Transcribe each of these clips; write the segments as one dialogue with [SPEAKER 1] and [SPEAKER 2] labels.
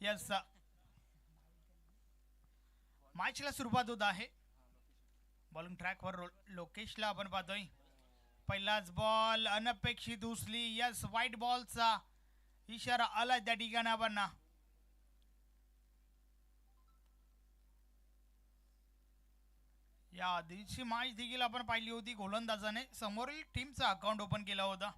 [SPEAKER 1] Yes, मॅचला सुरुवात होत आहे. बॉलिंग ट्रॅकवर लोकेशला आपण पाहतोय. पहिलाच बॉल अनपेक्षित उचली. यस, व्हाईट बॉलचा इशारा आला त्या ठिकाणी आपण. या आधीची मॅच देखील आपण पाहिली होती. गोलंदाजाने समोरील टीमचा अकाउंट ओपन केला होता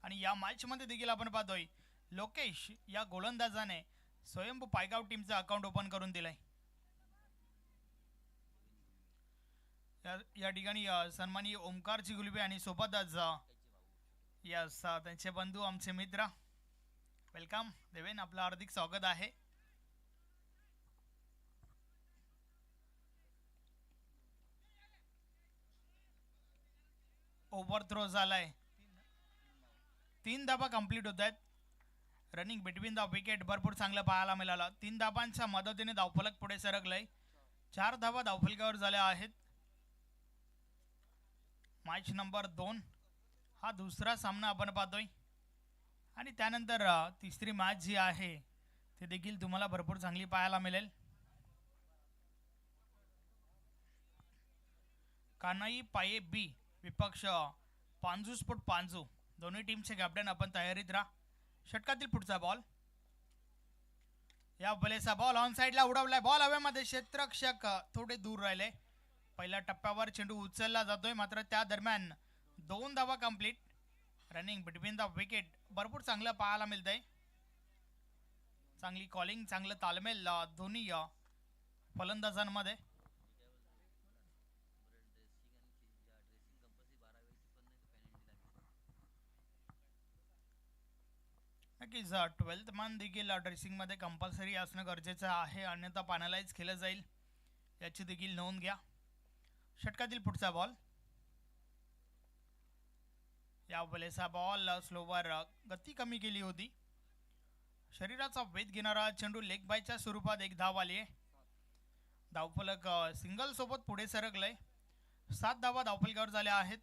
[SPEAKER 1] आणि या मॅच मध्ये देखील आपण पाहतोय लोकेश या गोलंदाजाने स्वयंभू पायगाव टीमचा अकाउंट ओपन करून दिलाय. या ठिकाणी सन्माननीय ओमकार चिगुलबे आणि सोबतच यस त्यांचे बंधू आमचे मित्र. वेलकम देवेन, आपलं हार्दिक स्वागत आहे. ओव्हर थ्रो झालाय. 3 धाबा कंप्लीट होत आहेत. रनिंग बिटवीन द विकेट भरपूर चांगलं पाहायला मिळालं. 3 धाबांच्या मदतीने धावफलक पुढे सरकलंय. 4 धाबा धावफलकावर झाल्या आहेत. मॅच नंबर 2 हा दुसरा सामना आपण पाहतोय आणि त्यानंतर तिसरी मॅच जी आहे ती देखील तुम्हाला भरपूर चांगली पाहायला मिळेल. कानाई पाये बी विपक्ष पांजू स्पोर्ट पांजू, दोन्ही टीमचे कॅप्टन आपण तयारीत राहा. षटकातील पुढचा बॉल. या बॉलेचा बॉल ऑन साइडला उडवलाय. बॉल हवेमध्ये, क्षेत्ररक्षक थोडे दूर राहिले. पहिल्या टप्प्यावर चेंडू उचलला जातोय, मात्र त्या दरम्यान 2 धावा complete. Running between the wicket भरपूर चांगलं पाहायला मिळतंय. चांगली कॉलिंग, चांगलं तालमेल दोन्ही फलंदाजांमध्ये. नक्कीच 12th मान देखील ड्रेसिंगमध्ये कंपल्सरी असणं गरजेचं आहे, अन्यथा पॅनलाइज केलं जाईल, याची देखील नोंद घ्या. षटकातील पुढचा बॉल. या बॉलेचा बॉल स्लोवर गती कमी केली होती. शरीराचा वेध घेणारा चेंडू लेग बायच्या स्वरूपात एक धाव आली आहे. धावफलक सिंगल सोबत पुढे सरकलंय. 7 धावा धावफलकावर झाल्या आहेत.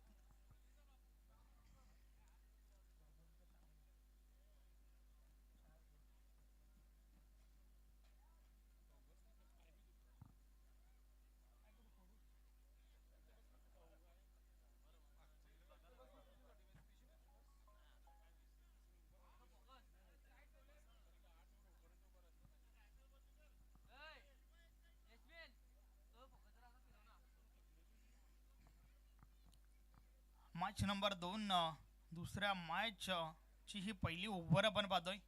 [SPEAKER 1] मॅच नंबर 2 दुसऱ्या मॅच ची ही पहिली ओव्हर आपण पाहतोय.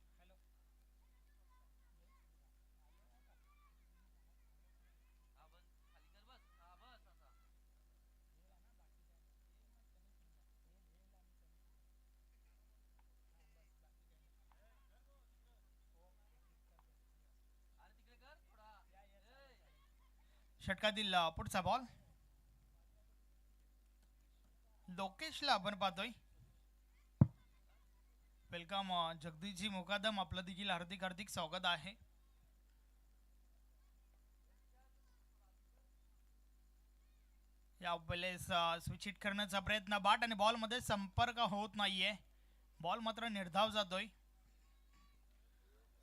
[SPEAKER 1] षटकातील पुढचा बॉल. लोकेशला आपण पाहतोय. वेलकम जगदीशजी मुकादम, आपलं देखील हार्दिक हार्दिक स्वागत आहे. या वेळेस स्विच हिट करण्याचा प्रयत्न, बॅट आणि बॉल मध्ये संपर्क होत नाहीये. बॉल मात्र निर्धाव जातोय.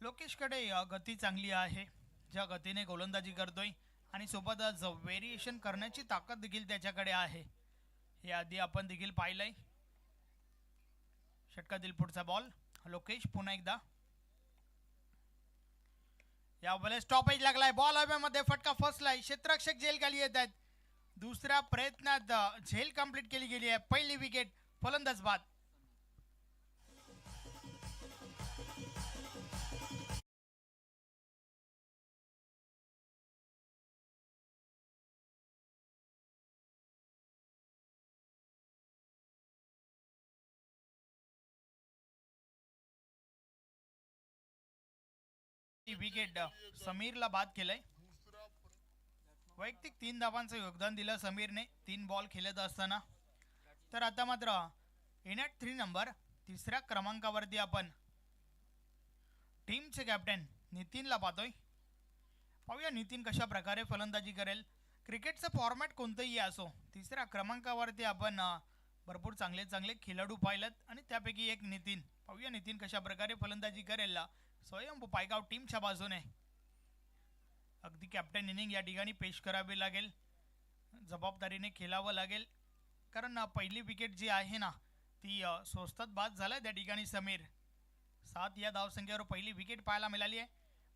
[SPEAKER 1] लोकेशकडे गती चांगली आहे, ज्या गतीने गोलंदाजी करतोय आणि सोबतच व्हेरिएशन करण्याची ताकद देखील त्याच्याकडे आहे, हे आधी आपण देखील पाहिलंय. षटकातील पुढचा बॉल. लोकेश पुन्हा एकदा. या वेळेस स्टॉपेज लागलाय. बॉल हवेमध्ये, फटका फसलाय. क्षेत्ररक्षक झेल खाली येत आहेत. दुसऱ्या प्रयत्नात झेल कंप्लीट केली गेली आहे. पहिली विकेट फलंदाज बाद. विकेट समीरला बाद केलंय. वैयक्तिक 3 धावांचं योगदान दिलं समीरने 3 बॉल खेळत असताना. तर आता मात्र इन ॲट 3 नंबर तिसऱ्या क्रमांकावरती आपण टीमचे कॅप्टन नितीनला पाहतोय. पाहूया नितीन कशा प्रकारे फलंदाजी करेल. क्रिकेटचं फॉर्मॅट कोणतंही असो, तिसऱ्या क्रमांकावरती आपण भरपूर चांगले चांगले खेळाडू पाहिलेत आणि त्यापैकी एक नितीन. पाहूया नितीन कशा प्रकारे फलंदाजी करेल स्वयंभू पायगाव टीमच्या बाजूने अगदी कॅप्टन इनिंग या ठिकाणी पेश करावी लागेल, जबाबदारीने खेळावं लागेल, कारण पहिली विकेट जी आहे ना ती स्वस्तात बाद झालाय त्या ठिकाणी समीर. 7 या धावसंख्येवर पहिली विकेट पाहायला मिळाली आहे.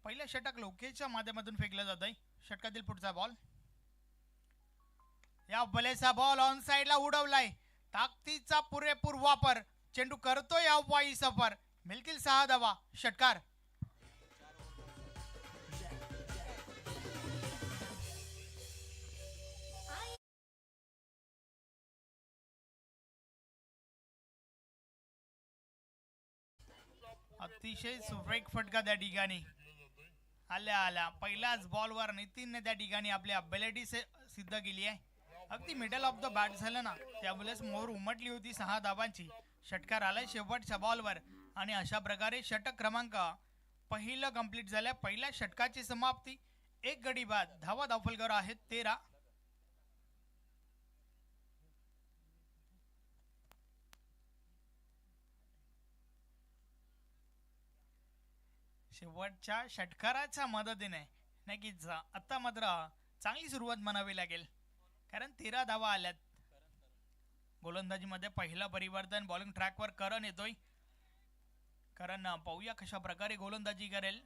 [SPEAKER 1] पहिलं षटक लोकेशच्या माध्यमातून फेकलं जात आहे. षटकातील पुढचा बॉल, या बलेचा बॉल ऑन साइडला उडवलाय. ताकदीचा पुरेपूर वापर, चेंडू करतोय अववाई सफर, मिळतील 6 धावा. षटकार. अतिशय सुरेख फटका त्या ठिकाणी आल्या पहिल्याच बॉलवर नितीनने त्या ठिकाणी आपली अबिलिटी सिद्ध केली आहे. अगदी मिडल ऑफ द बॅट झालं ना त्यावेळेस मोर उमटली होती 6 धावांची. षटकार आलाय शेवटच्या बॉलवर आणि अशा प्रकारे षटक क्रमांक पहिलं कंप्लीट झालंय. पहिल्या षटकाची समाप्ती. 1 गडी बाद. धावा धावफलकर आहेत 13. शेवटच्या षटकाराच्या मदतीने नक्कीच आता मात्र चांगली सुरुवात म्हणावी लागेल, कारण 13 धावा आल्यात. गोलंदाजीमध्ये पहिलं परिवर्तन, बॉलिंग ट्रॅकवर करण येतोय. करण पाहूया कशा प्रकारे गोलंदाजी करेल.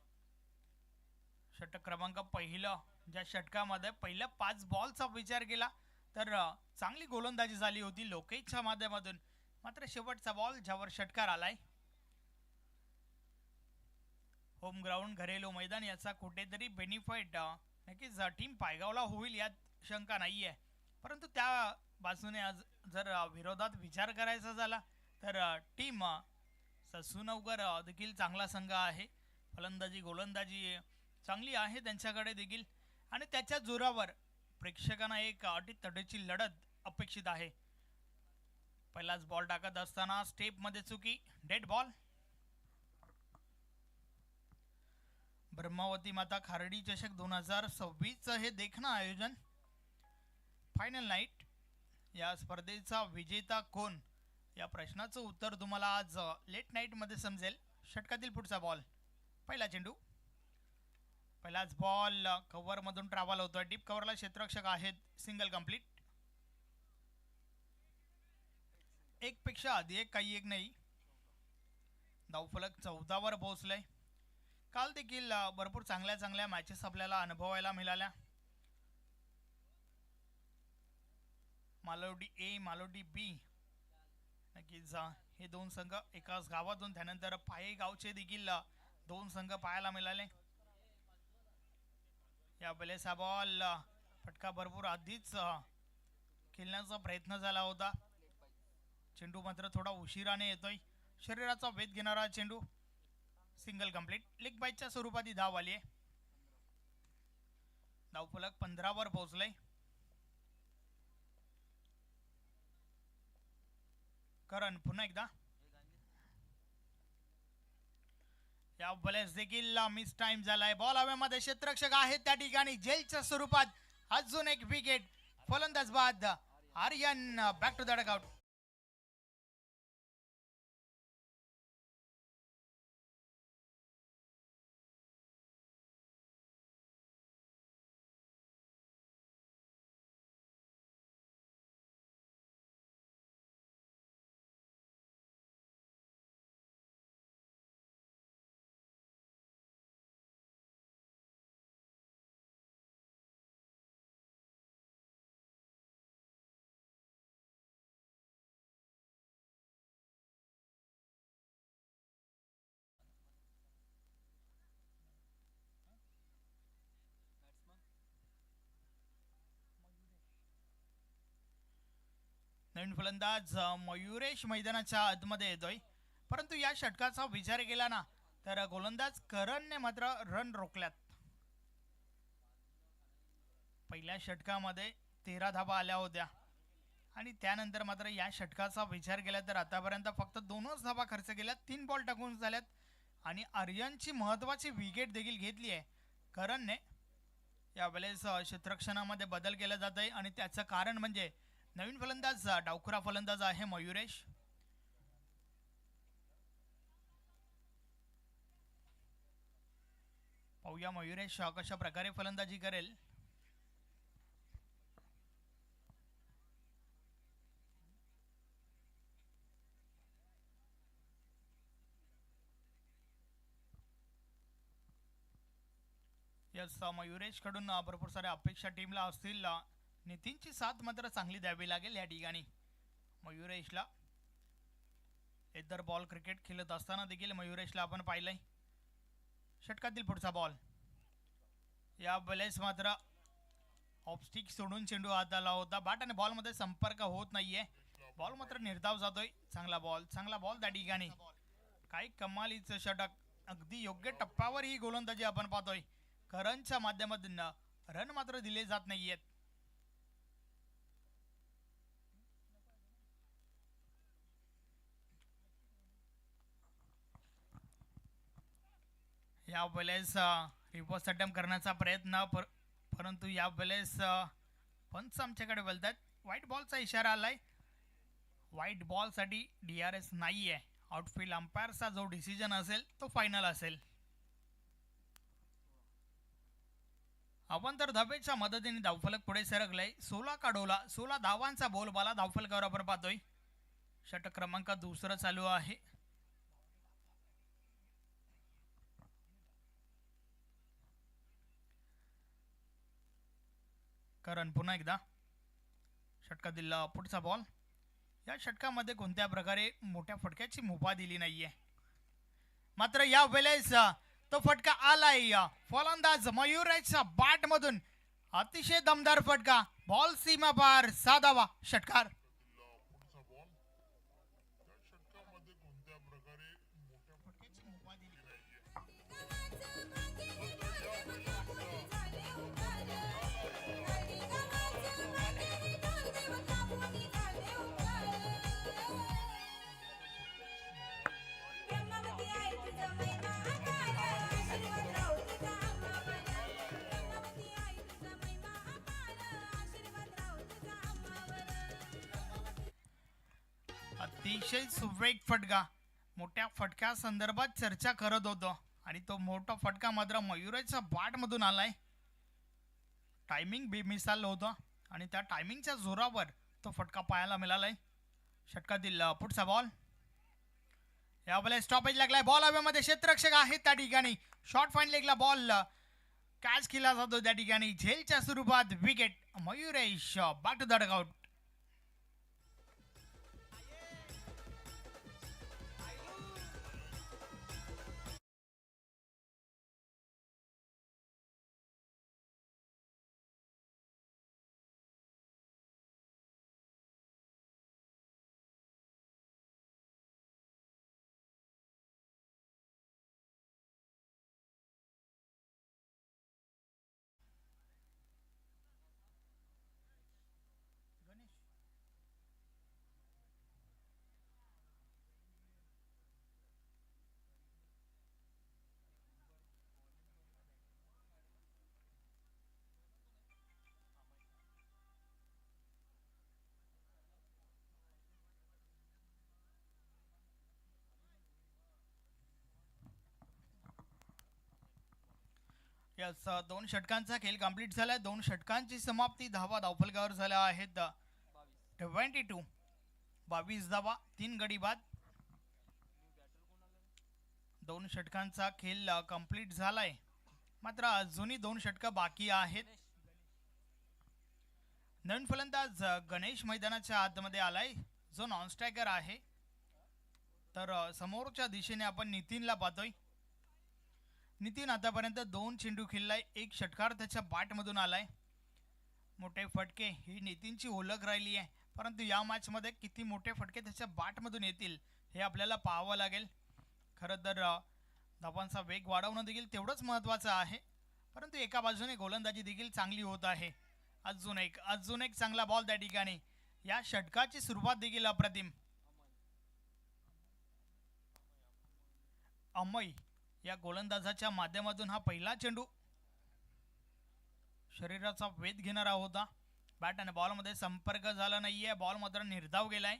[SPEAKER 1] षटक क्रमांक पहिलं, ज्या षटकामध्ये पहिल्या 5 बॉलचा विचार केला तर चांगली गोलंदाजी झाली होती लोकेशच्या माध्यमातून. मात्र शेवटचा बॉल ज्यावर षटकार आलाय. होम ग्राउंड घरेलू मैदान याचा कुठेतरी बेनिफिट नक्कीच टीम पायगावला होईल यात शंका नाहीये. परंतु त्या बाजूने आज जर विरोधात विचार करायचा झाला तर टीम ससूनवकर देखील चांगला संघ आहे. फलंदाजी गोलंदाजी चांगली आहे त्यांच्याकडे देखील आणि त्याच्या जोरावर प्रेक्षकांना एक अटीतटीची लढत अपेक्षित आहे. पहिलाच बॉल टाकत असताना स्टेपमध्ये चुकी, डेड बॉल. ब्रह्मावती माता खारडी चषक 2026 हे देखणं आयोजन. Final night. या स्पर्धेचा विजेता कोण या प्रश्नाचं उत्तर तुम्हाला आज लेट नाईट मध्ये समजेल. षटकातील पुढचा बॉल, पहिला चेंडू. पहिलाच बॉल कव्हर मधून ट्रॅव्हल होतोय. डीप कव्हरला क्षेत्ररक्षक आहेत. Single complete. एक पेक्षा आधी एक, काही एक नाही. धावफलक 14 वर पोहोचलंय. काल देखील भरपूर चांगल्या मॅचेस आपल्याला अनुभवायला मिळाल्या. मालोडी ए, मालोडी बी, नक्कीच हे 2 संघ एकाच गावातून, त्यानंतर पाये गावचे देखील 2 संघ पाहायला मिळाले. या बेलेसा बॉल फटका भरपूर आधीच खेळण्याचा प्रयत्न झाला होता. चेंडू मात्र थोडा उशिराने येतोय. शरीराचा वेध घेणारा चेंडू. Single complete. लेग बाईटच्या स्वरूपात ही धाव आली आहे. धावफलक 15 वर पोहोचलंय. करण पुन्हा एकदा. या बॉलेस देखील मिस टाइम झालाय. बॉल हवेमध्ये, क्षेत्ररक्षक आहेत त्या ठिकाणी. जेलच्या स्वरूपात अजून एक विकेट. फलंदाज बाद. Aryan back to the dugout. नवीन फलंदाज मयुरेश मैदानाच्या आतमध्ये येतोय. परंतु या षटकाचा विचार केला ना तर गोलंदाज करणने मात्र रन रोखल्यात. पहिल्या षटकामध्ये 13 धावा आल्या होत्या आणि त्यानंतर मात्र या षटकाचा विचार केला तर आतापर्यंत फक्त 2च धावा खर्च केल्यात. 3 बॉल टाकून झाल्यात आणि आर्यनची महत्त्वाची विकेट देखील घेतली आहे करणने. यावेळेस क्षेत्ररक्षणामध्ये बदल केला जात आहे आणि त्याचं कारण म्हणजे नवीन फलंदाज डावखुरा फलंदाज आहे मयुरेश. पाहूया मयुरेश कशा प्रकारे फलंदाजी करेल. यस, मयुरेश कडून भरपूर साऱ्या अपेक्षा टीमला असतील. नितीनची साथ मात्र चांगली द्यावी लागेल या ठिकाणी मयुरेशला. इतर बॉल क्रिकेट खेळत असताना देखील मयुरेशला आपण पाहिलंय. षटकातील पुढचा बॉल. या वेळेस मात्र ऑफस्टिक सोडून चेंडू हात आला होता. बॅट आणि बॉल मध्ये संपर्क होत नाहीये. बॉल मात्र निर्धाव जातोय. चांगला बॉल त्या ठिकाणी. काही कमालीचं षटक. अगदी योग्य टप्प्यावर ही गोलंदाजी आपण पाहतोय. करणच्या माध्यमातून रन मात्र दिले जात नाहीयेत. या वेळेस रिव्हर्स अटेम्प्ट करण्याचा प्रयत्न परंतु या वेळेस पंच आमच्याकडे बोलतात. व्हाईट बॉलचा इशारा आलाय. व्हाईट बॉल साठी DRS नाहीये. आउटफील्ड अंपायरचा जो डिसिजन असेल तो फायनल असेल. आपण तर धावेच्या मदतीने धावफलक पुढे सरकलाय. 16 काढवला. 16 धावांचा बोलबाला धावफलकावर आपण पाहतोय. षटक क्रमांक दुसरं चालू आहे. करण पुन्हा एकदा. षटकातील पुढचा बॉल. या षटकामध्ये कोणत्या प्रकारे मोठ्या फटक्याची मुभा दिली नाहीये. मात्र या वेळेस तो फटका आलाय. फलंदाज मयुरेशच्या बॅट मधून अतिशय दमदार फटका. बॉल सीमा पार. 6 धावा. षटकार. अतिशय सुरेख फटका. मोठ्या फटक्या संदर्भात चर्चा करत होतो आणि तो मोठा फटका मात्र मयुरेशच्या बॅट मधून आलाय. टायमिंग बेमिसाल होतं आणि त्या टायमिंगच्या जोरावर तो फटका पाहायला मिळालाय. षटकातील पुढचा बॉल. यावेळेला स्टॉपेज लागलाय. बॉल हवेमध्ये. क्षेत्ररक्षक आहेत त्या ठिकाणी. शॉर्ट फाईन लेगला बॉल कॅच केला जातो त्या ठिकाणी. झेलच्या स्वरूपात wicket. Mayuresh back to the dugout. Yes, 2 षटकांचा खेळ कंप्लीट झालाय. 2 षटकांची समाप्ती. धावा धावफलकावर झाल्या आहेत 22. 22 धावा. 3 गडी बाद. 2 षटकांचा खेळ कंप्लीट झालाय. मात्र अजूनही 2 षटक बाकी आहेत. नवीन फलंदाज गणेश मैदानाच्या आतमध्ये आलाय जो नॉन स्ट्रायकर आहे. तर समोरच्या दिशेने आपण नितीनला पाहतोय. नितीन आतापर्यंत 2 चेंडू खेळलाय. 1 षटकार त्याच्या बॅट मधून आलाय. मोठे फटके ही नितीनची ओळख राहिली आहे. परंतु या मॅच मध्ये किती मोठे फटके त्याच्या बॅट मधून येतील हे आपल्याला पाहावं लागेल. खरं तर धावांचा वेग वाढवणं देखील तेवढंच महत्त्वाचं आहे. परंतु एका बाजूने गोलंदाजी देखील चांगली होत आहे. अजून एक चांगला बॉल त्या ठिकाणी. या षटकाची सुरुवात देखील अप्रतिम. अमय या गोलंदाजाच्या माध्यमातून हा पहिला चेंडू शरीराचा वेध घेणारा होता. बॅट आणि बॉल मध्ये संपर्क झाला नाहीये. बॉल मात्र निर्धाव गेलाय.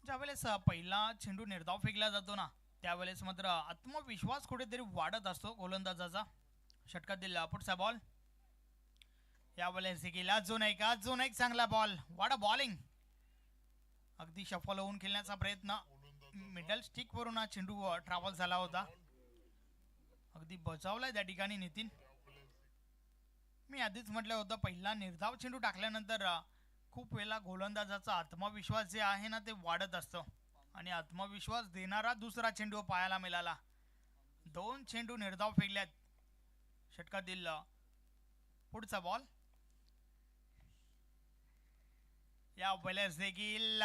[SPEAKER 1] ज्यावेळेस पहिला चेंडू निर्धाव फेकला जातो ना त्यावेळेस मात्र आत्मविश्वास कुठेतरी वाढत असतो गोलंदाजाचा. षटकातील पुढचा बॉल. यावेळेस देखील अजून एक चांगला बॉल. वाडा बॉलिंग. अगदी शफल होऊन खेळण्याचा प्रयत्न. मिडल स्टिक वरून चेंडू ट्रॅव्हल झाला होता. अगदी बचावलाय त्या ठिकाणी नितीन. मी आधीच म्हटलं होतं पहिला निर्धाव चेंडू टाकल्यानंतर खूप वेळा गोलंदाजाचा आत्मविश्वास जे आहे ना ते वाढत असतो आणि आत्मविश्वास देणारा दुसरा चेंडू पाहायला मिळाला. 2 चेंडू निर्धाव फेकल्यात. षटकातील पुढचा बॉल. या बॉलर्स देखील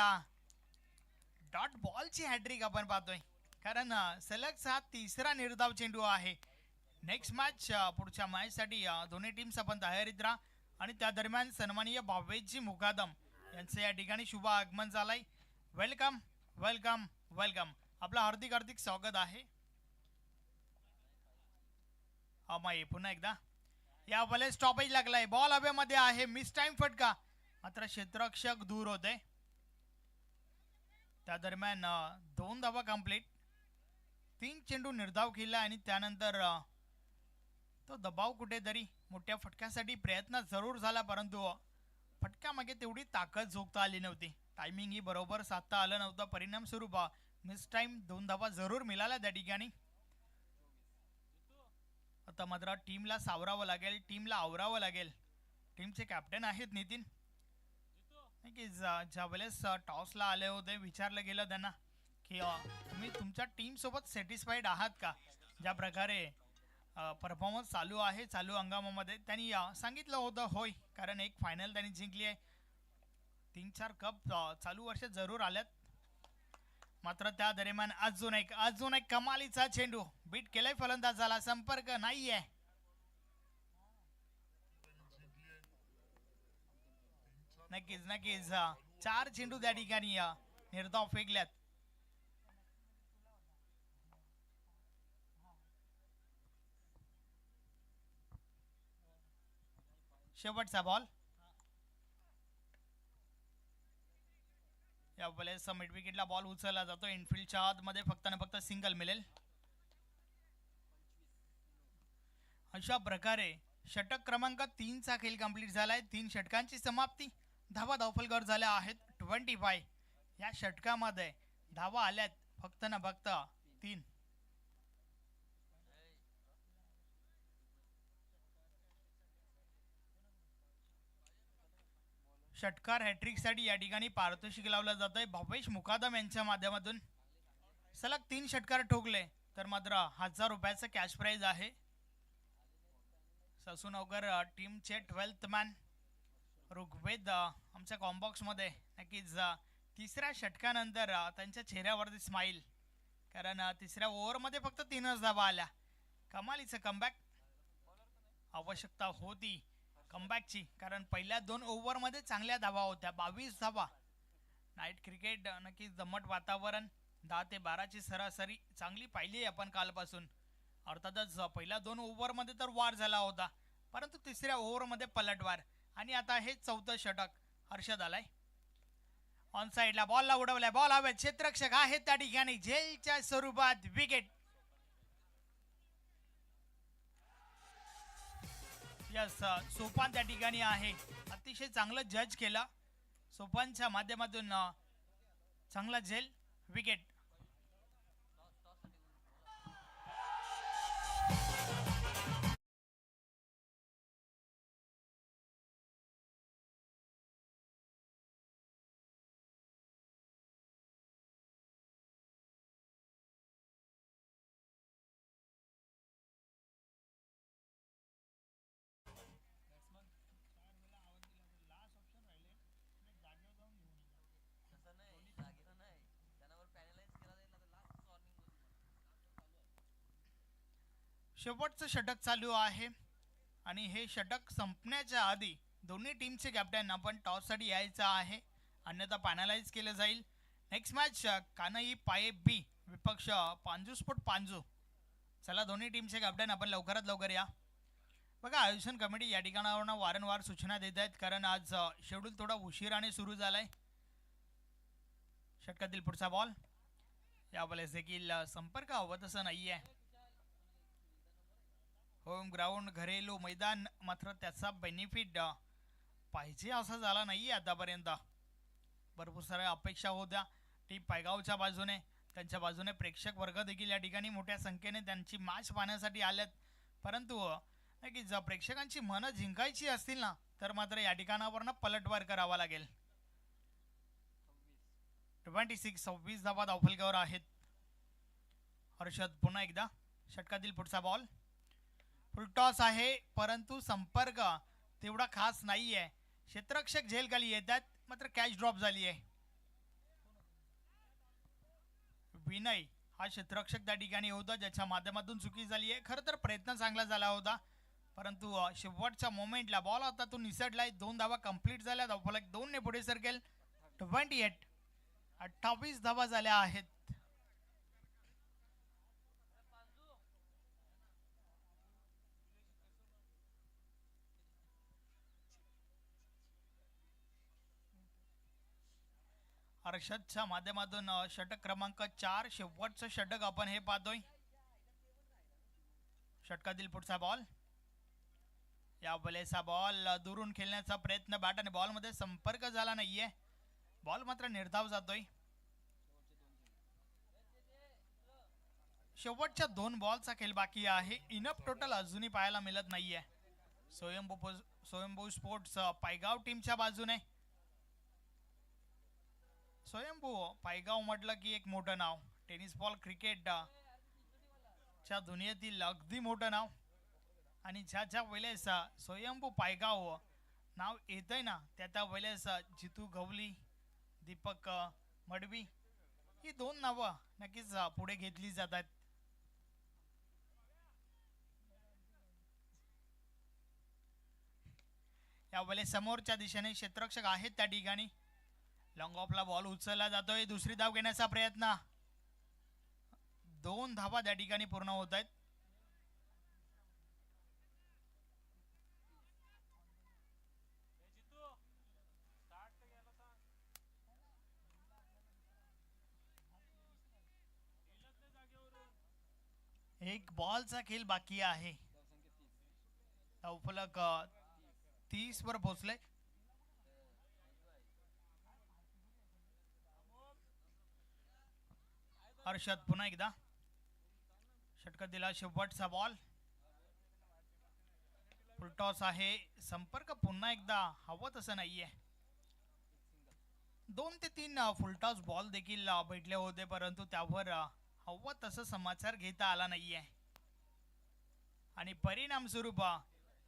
[SPEAKER 1] डॉट बॉलची हॅट्रिक आपण पाहतोय कारण सलग 3रा निर्धाव चेंडू आहे. नेक्स्ट मॅच पुढच्या मॅच साठी दोन्ही टीम्स आपण तयारीत राहा आणि त्या दरम्यान सन्माननीय भावेशजी मुकादम यांचे या ठिकाणी शुभ आगमन झालंय. Welcome welcome welcome. आपलं हार्दिक हार्दिक स्वागत आहे. माई पुन्हा एकदा या बॉल स्टॉपेज लागलाय. बॉल हवेमध्ये आहे. मिस टाइम फटका मात्र क्षेत्ररक्षक दूर होते. त्या दरम्यान 2 धावा कंप्लीट. 3 चेंडू निर्धाव केला आणि त्यानंतर तो दबाव कुठेतरी मोठ्या फटक्यासाठी प्रयत्न जरूर झाला परंतु फटक्यामागे तेवढी ताकद झोकता आली नव्हती. टायमिंग ही बरोबर साधता आलं नव्हतं. परिणाम स्वरूप मिस टाइम 2 धावा जरूर मिळाल्या त्या ठिकाणी. आता मात्र टीमला सावरावं लागेल. टीमला आवरावं लागेल. टीमचे कॅप्टन आहेत नितीन. ज्या वेळेस टॉसला आले होते विचारलं गेलं त्यांना की तुम्ही तुमच्या टीम सोबत सॅटिस्फाईड आहात का ज्या प्रकारे परफॉर्मन्स चालू आहे चालू हंगामामध्ये. त्यांनी सांगितलं होतं होय कारण एक फायनल त्यांनी जिंकली आहे. 3-4 कप चालू वर्षात जरूर आल्यात. मात्र त्या दरम्यान अजून एक कमालीचा चेंडू बीट केलाय फलंदाजाला. संपर्क नाहीये. नक्कीच 4 चेंडू त्या ठिकाणी निर्धाव फेकल्यात. शेवटचा बॉल. या वेळेस मिड विकेटला बॉल उचलला जातो. इनफिल्डच्या आतमध्ये फक्त ना फक्त सिंगल मिळेल. अशा प्रकारे षटक क्रमांक 3 चा खेळ कंप्लीट झालाय. 3 षटकांची समाप्ती. धावा धावफलकर झाल्या आहेत 25. या षटकामध्ये धावा आल्यात फक्त ना फक्त 3. षटकार हॅट्रिक साठी या ठिकाणी पारितोषिक लावलं जातंय भावेश मुकादम यांच्या माध्यमातून. सलग 3 षटकार ठोकले तर मात्र 1000 रुपयाचं कॅश प्राइज आहे. ससूनगर टीमचे 12th मॅन ऋग्वेद आमच्या कॉम्बॉक्स मध्ये. नक्कीच 3ऱ्या षटकानंतर त्यांच्या चेहऱ्यावरती स्माइल कारण 3ऱ्या ओव्हरमध्ये फक्त 3च धावा आल्या. कमालीचं कमबॅक. आवश्यकता होती कमबॅकची कारण पहिल्या 2 ओव्हरमध्ये चांगल्या धावा होत्या. 22 धावा. नाईट क्रिकेट नक्कीच दमट वातावरण. 10 ते 12 ची सरासरी चांगली पाहिली आपण कालपासून. अर्थातच पहिल्या 2 ओव्हरमध्ये तर वार झाला होता परंतु 3ऱ्या ओव्हरमध्ये पलटवार आणि आता हे 4थं षटक. हर्षद आलाय ऑन साइडला. बॉलला उडवलाय. बॉल हवेत. क्षेत्ररक्षक आहेत त्या ठिकाणी. झेलच्या स्वरूपात विकेट. यस सोपान त्या ठिकाणी आहे. अतिशय चांगलं जज केलं. सोपानच्या माध्यमातून चांगला झेल. विकेट. शेवटचं षटक चालू आहे आणि हे षटक संपण्याच्या आधी दोन्ही टीमचे कॅप्टन आपण टॉस साठी यायचं आहे अन्यथा पॅनलाइज केलं जाईल. नेक्स्ट मॅच कानई पाये बी विपक्ष पांजू स्पोर्ट पांजू. चला दोन्ही टीमचे कॅप्टन आपण लवकरात लवकर या. बघा आयोजन कमिटी या ठिकाणावरून वारंवार सूचना देत आहेत कारण आज शेड्यूल थोडा उशिराने सुरू झालाय. षटकातील पुढचा बॉल. यावेळेस देखील संपर्क हवा तसं नाहीये. होम ग्राउंड घरेलू मैदान मात्र त्याचा बेनिफिट पाहिजे असा झाला नाहीये आतापर्यंत. भरपूर साऱ्या अपेक्षा होत्या टीम पायगावच्या बाजूने, त्यांच्या बाजूने प्रेक्षक वर्ग देखील या ठिकाणी मोठ्या संख्येने त्यांची मॅच पाहण्यासाठी आल्यात. परंतु नक्कीच प्रेक्षकांची मनं जिंकायची असतील ना तर मात्र या ठिकाणावर पलटवार करावा लागेल. 26 धावा धावफलकावर आहेत. हर्षद पुन्हा एकदा षटकातील पुढचा बॉल. फुलटॉस आहे परंतु संपर्क तेवढा खास नाहीये. क्षेत्ररक्षक झेल खाली येतात मात्र कॅच ड्रॉप झाली आहे. विनय हा क्षेत्ररक्षक त्या ठिकाणी होता ज्याच्या माध्यमातून चुकी झाली आहे. खरं तर प्रयत्न चांगला झाला होता परंतु शेवटच्या मोमेंटला बॉल हातातून निसटलाय. 2 धावा कंप्लीट झाल्या. धावफलक 2 ने पुढे सरकेल. 28 धावा झाल्या आहेत. हर्षदच्या माध्यमातून षटक क्रमांक 4 शेवटचं षटक आपण हे पाहतोय. षटकातील पुढचा बॉल. या वेळेचा बॉल दुरून खेळण्याचा प्रयत्न बॅट आणि बॉल मध्ये संपर्क झाला नाहीये. बॉल मात्र निर्धाव जातोय. शेवटच्या 2 बॉलचा खेळ बाकी आहे. इनफ टोटल अजूनही पाहायला मिळत नाहीये. स्वयंभू स्पोर्ट्स पायगाव टीमच्या बाजूने. स्वयंभू पायगाव म्हटलं की एक मोठं नाव. टेनिस बॉल क्रिकेट च्या दुनियेतील अगदी मोठं नाव. आणि ज्या वेळेस स्वयंभू पायगाव नाव येतंय ना त्या वेळेस जितू गवली, दीपक मडवी ही 2 नावं नक्कीच पुढे घेतली जातात. यावेळेस समोरच्या दिशेने क्षेत्ररक्षक आहेत त्या ठिकाणी. लॉंग ऑफला बॉल उचलला जातोय. दुसरी धाव घेण्याचा प्रयत्न. 2 धावा त्या ठिकाणी पूर्ण होत आहेत. एक बॉलचा खेळ बाकी आहे. धावफलक 30 वर पोहोचले. हर्षद पुन्हा एकदा षटकात दिला शेवटचा बॉल. फुलटॉस आहे. संपर्क पुन्हा एकदा हवं तसं नाहीये. 2 ते 3 फुलटॉस बॉल देखील भेटले होते परंतु त्यावर हवं तसं समाचार घेता आला नाहीये. आणि परिणाम स्वरूप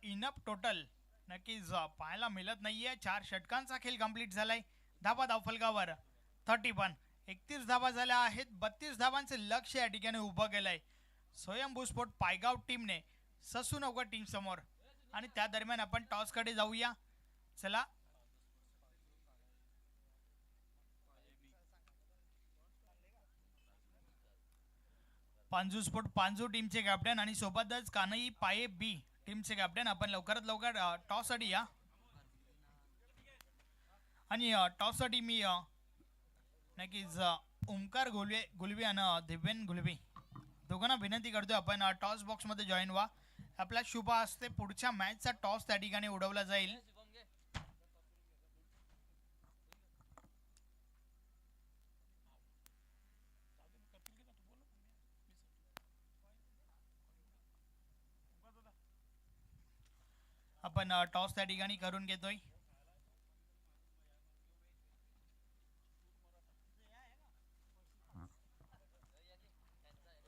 [SPEAKER 1] इनफ टोटल नक्कीच पाहायला मिळत नाहीये. 4 षटकांचा खेळ कंप्लीट झालाय. धावा धावफलकावर 31. 31 धावा झाल्या आहेत. 32 धावांचे लक्ष या ठिकाणी उभं केलंय स्वयंभू स्पोर्ट पायगाव टीमने ससूनगर टीम समोर. आणि त्या दरम्यान आपण टॉस कडे जाऊया. चला पांजू स्पोर्ट पांजू टीमचे कॅप्टन आणि सोबतच कानई पाये बी टीमचे कॅप्टन आपण लवकरात लवकर टॉस साठी या. आणि टॉस साठी मी नक्कीच ओमकार गुलवे आणि दिव्यन गुलवे दोघांना विनंती करतोय आपण टॉस बॉक्स मध्ये जॉईन व्हा. आपल्या शुभ हस्ते पुढच्या मॅचचा टॉस त्या ठिकाणी उडवला जाईल. आपण टॉस त्या ठिकाणी करून घेतोय.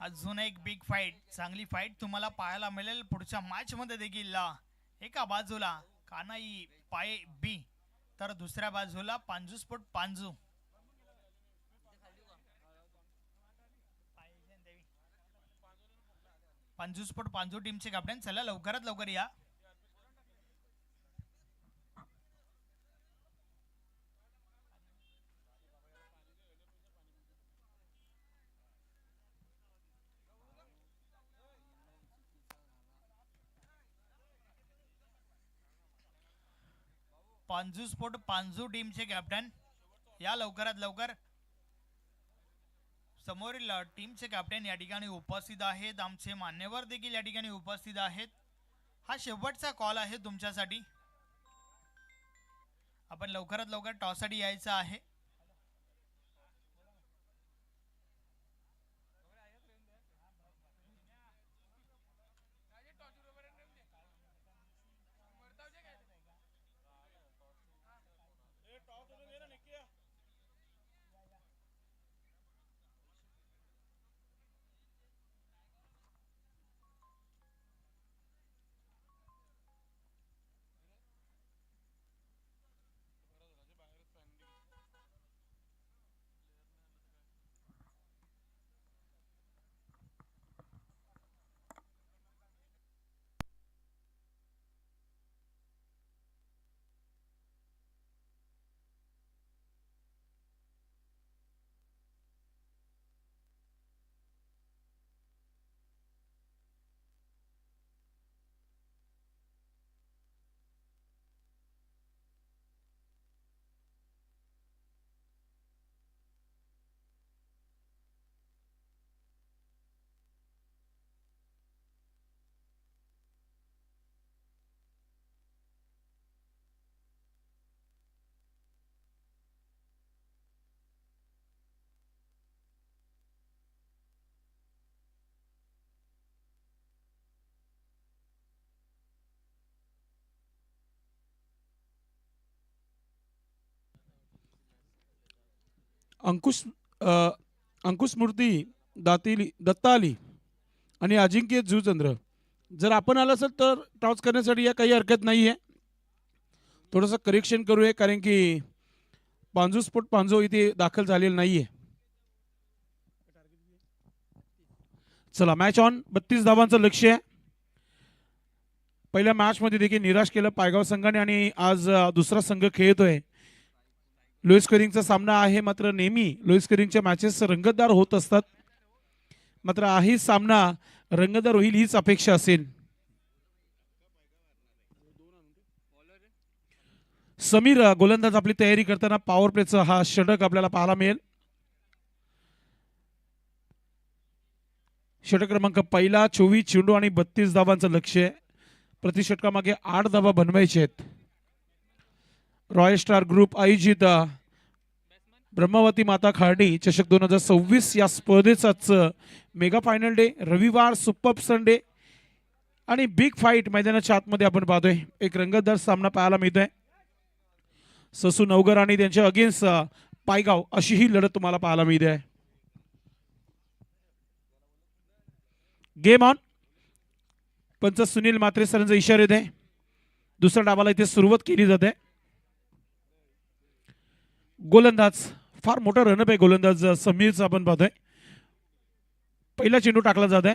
[SPEAKER 1] अजून एक बिग फाईट, चांगली फाईट तुम्हाला पाहायला मिळेल पुढच्या मॅच मध्ये देखील. एका बाजूला कानाई पाये बी तर दुसऱ्या बाजूला पांजू स्पोर्ट पांजू. पांजू स्पोर्ट पांजू टीमचे कॅप्टन. चला लवकरात लवकर या. पांजू स्पोर्ट पांजू टीमचे कॅप्टन या लवकरात लवकर. समोरील टीमचे कॅप्टन या ठिकाणी उपस्थित आहेत, आमचे मान्यवर देखील या ठिकाणी उपस्थित आहेत. हा शेवटचा कॉल आहे तुमच्यासाठी. आपण लवकरात लवकर टॉससाठी यायचं आहे.
[SPEAKER 2] अंकुश अंकुश मूर्ती दत्ताली आणि अजिंक्य जुचंद्र, जर आपण आला असेल तर टॉस करण्यासाठी या काही हरकत नाही आहे. थोडंसं करेक्शन करूया कारण की पांजो इथे दाखल झालेला नाही आहे. चला मॅच ऑन. 32 धावांचं लक्ष्य आहे. पहिल्या मॅचमध्ये देखील निराश केलं पायगाव संघाने आणि आज दुसरा संघ खेळतोय. लो स्कोरिंगचा सामना आहे, मात्र नेहमी लो स्कोरिंगच्या मॅचेस रंगतदार होत असतात. मात्र हाही सामना रंगतदार होईल हीच अपेक्षा असेल. समीर गोलंदाज आपली तयारी करताना पॉवर प्लेचा हा षटक आपल्याला पाहायला मिळेल. षटक क्रमांक पहिला 24 चेंडू आणि 32 धावांचं लक्ष्य आहे. प्रति षटकामागे 8 धावा बनवायचे आहेत. रॉयल स्टार ग्रुप आयोजित ब्रह्मवती माता खार्डी चषक 2026 या स्पर्धेचाच मेगा फायनल डे, रविवार सुपर संडे आणि बिग फाईट मैदानाच्या आतमध्ये आपण पाहतोय. एक रंगतदार सामना पाहायला मिळतोय. ससू नवगर आणि त्यांच्या अगेन्स्ट पायगाव अशी ही लढत तुम्हाला पाहायला मिळते. Game on. पंच सुनील मात्रे सरांचा इशारा येत आहे. दुसऱ्या डावाला इथे सुरुवात केली जाते. गोलंदाज फार मोठा रनअप आहे गोलंदाज समीरचा आपण पाहतोय. पहिला चेंडू टाकला जात आहे.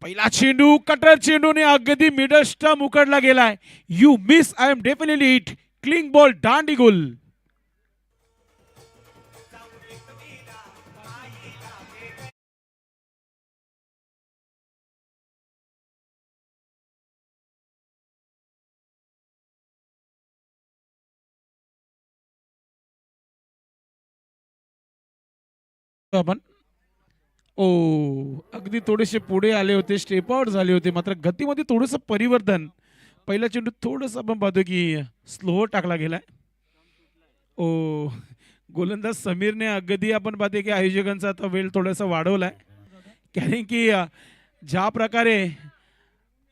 [SPEAKER 2] पहिला चेंडू कटर चेंडूने अगदी मिडल स्टंप उकडला गेलाय. You miss, I am definitely hit. Clean ball, दांडी गोल. आपण अगदी थोडेसे पुढे आले होते, स्टेप आउट झाले होते, मात्र गतीमध्ये थोडंसं परिवर्तन. पहिला चेंडू थोडस आपण पाहतो की स्लो टाकला गेलाय. गोलंदाज समीरने अगदी आपण पाहते की आयोजकांचा आता वेळ थोडासा वाढवलाय. कारण की ज्या प्रकारे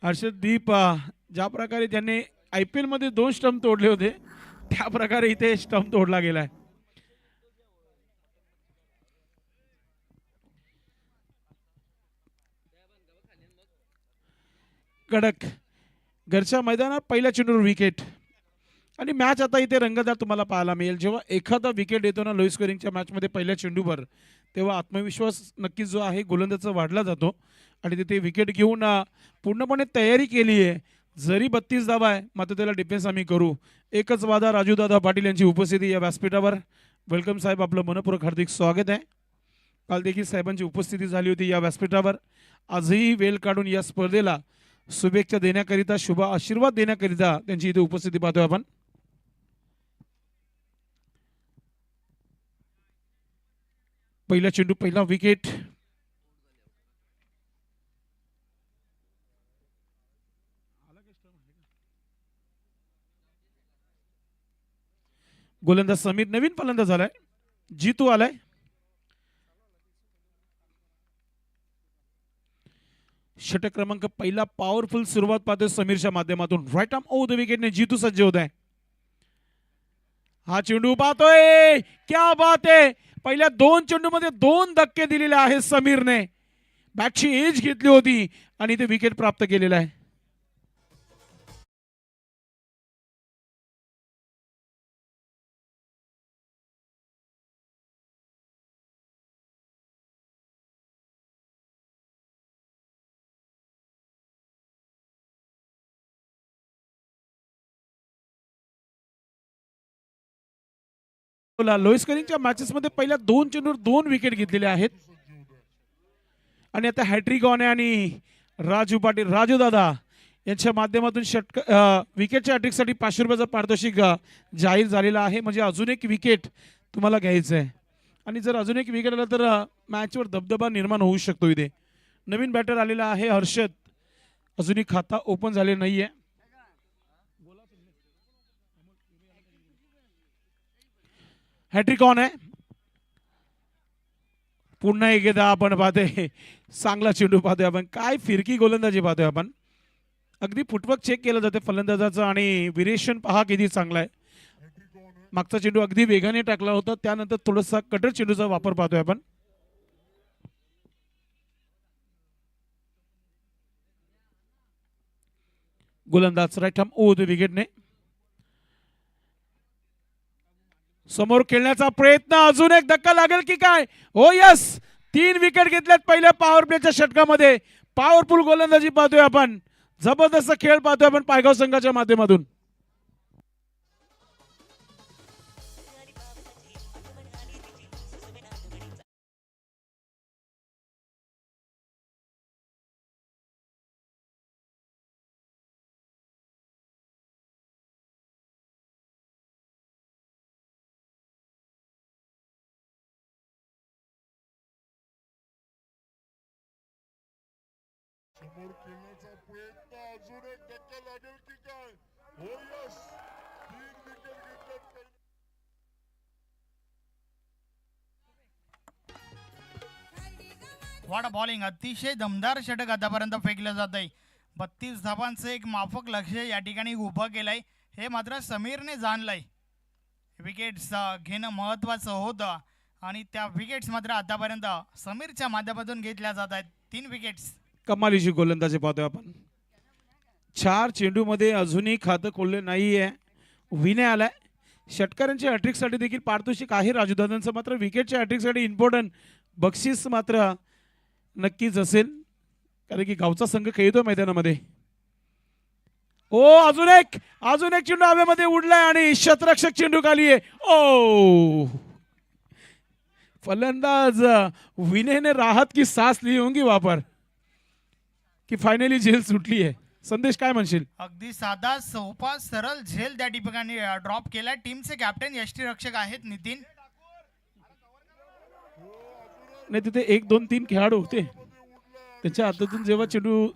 [SPEAKER 2] हर्षदीप ज्या प्रकारे त्यांनी IPL मध्ये 2 स्टंप तोडले होते त्या प्रकारे इथे स्टंप तोडला गेलाय. कडक घरच्या मैदानात पहिल्या चेंडूवर विकेट आणि मॅच आता इथे रंगतदार तुम्हाला पाहायला मिळेल. जेव्हा एखादा विकेट येतो ना लो स्कोरिंगच्या मॅचमध्ये पहिल्या चेंडूवर, तेव्हा आत्मविश्वास नक्कीच जो आहे गोलंदाजाचा वाढला जातो आणि तिथे विकेट घेऊन पूर्णपणे तयारी केली आहे. जरी 32 धावा आहे मात्र त्याला डिफेन्स आम्ही करू. एकच वादा राजूदादा पाटील यांची उपस्थिती या व्यासपीठावर. वेलकम साहेब, आपलं मनपूर्वक हार्दिक स्वागत आहे. काल देखील साहेबांची उपस्थिती झाली होती या व्यासपीठावर. आजही वेळ काढून या स्पर्धेला शुभेच्छा देण्याकरिता, शुभ आशीर्वाद देण्याकरिता त्यांची इथे उपस्थिती पाहतोय आपण. पहिला चेंडू पहिला विकेट. गोलंदाज समीर, नवीन फलंदाज आलाय, जीतू आलाय. षटक क्रमांक पहिला पॉवरफुल सुरुवात पाहतोय समीरच्या माध्यमातून. राईट आर्म ओव्हर द विकेटने जीतू सज्ज होत आहे. हा चेंडू पाहतोय, क्या बात आहे. पहिल्या 2 चेंडू मध्ये 2 धक्के दिलेले आहेत समीरने. बॅटची एज घेतली होती आणि ते विकेट प्राप्त केलेलं आहे. लोईस करिंगच्या मॅचेस मध्ये पहिल्या 2 चेंडूवर 2 विकेट घेतलेले आहेत. आणि आता हॅट्रिक ऑन आहे आणि राजू पाटील, राजू दादा यांच्या माध्यमातून विकेटच्या हॅट्रिकसाठी 500 रुपयाचा पारितोषिक जाहीर झालेला आहे. म्हणजे अजून एक विकेट तुम्हाला घ्यायचं आहे आणि जर अजून एक विकेट आला तर मॅचवर दबदबा निर्माण होऊ शकतो. इथे नवीन बॅटर आलेला आहे हर्षद, अजूनही खाता ओपन झाले नाहीये. हॅट्रिक ऑन आहे. पुन्हा एकदा आपण पाहतोय चांगला चेंडू पाहतोय आपण. काय फिरकी गोलंदाजी पाहतोय आपण. अगदी फुटवर्क चेक केलं जाते फलंदाजाचं आणि विरेशन पहा किती चांगला आहे. मागचा चेंडू अगदी वेगाने टाकला होता, त्यानंतर थोडासा कटर चेंडूचा वापर पाहतोय आपण. गोलंदाज राईट आर्म ओव्हर द विकेटने. समोर खेळण्याचा प्रयत्न, अजून एक धक्का लागेल की काय. हो यस, 3 विकेट घेतल्यात पहिल्या पॉवर प्लेच्या षटकामध्ये. पॉवरफुल गोलंदाजी पाहतोय आपण, जबरदस्त खेळ पाहतोय आपण पायगाव संघाच्या माध्यमातून.
[SPEAKER 3] समोर खेळण्याचा प्रयत्न, अजून एक धक्का लागेल की काय. हो यस, 3 विकेट घेतल्यात.
[SPEAKER 1] वॉट बॉलिंग, अतिशय दमदार षटक आतापर्यंत फेकलं जात आहे. 32 धावांचं एक माफक लक्ष या ठिकाणी उभं केलंय. हे मात्र समीरने जाणलंय. विकेट्स घेणं महत्वाचं होतं आणि त्या विकेट्स मात्र आतापर्यंत समीरच्या माध्यमातून घेतल्या जात आहेत. 3 विकेट्स.
[SPEAKER 2] कमालीची गोलंदाजी पाहतोय आपण. 4 चेंडू मध्ये अजूनही खातं खोलले नाहीये. विनय आलाय. षटकारांच्या हॅट्रिकसाठी देखील पारितोषिक आहे राजूदादांचं. मात्र विकेटच्या हॅट्रिकसाठी इम्पॉर्टंट बक्षीस मात्र नक्कीच असेल, कारण की गावचा संघ खेळतो मैदानामध्ये. ओ अजून एक चेंडू हवेमध्ये उडलाय आणि शतरक्षक चेंडू खाली आहे. ओ फलंदाज विनयने राहत की सांस ली होंगी वापर की फायनली झेल सुटली आहे. संदेश काय म्हणशील.
[SPEAKER 1] अगदी साधा सोपा सरळ झेल त्या ठिकाणी ड्रॉप केलाय. टीमचे कॅप्टन यष्टीरक्षक आहेत नितीन.
[SPEAKER 2] नाही तिथे 1 2 3 खेळाडू होते, त्याच्या हातातून जेव्हा चेंडू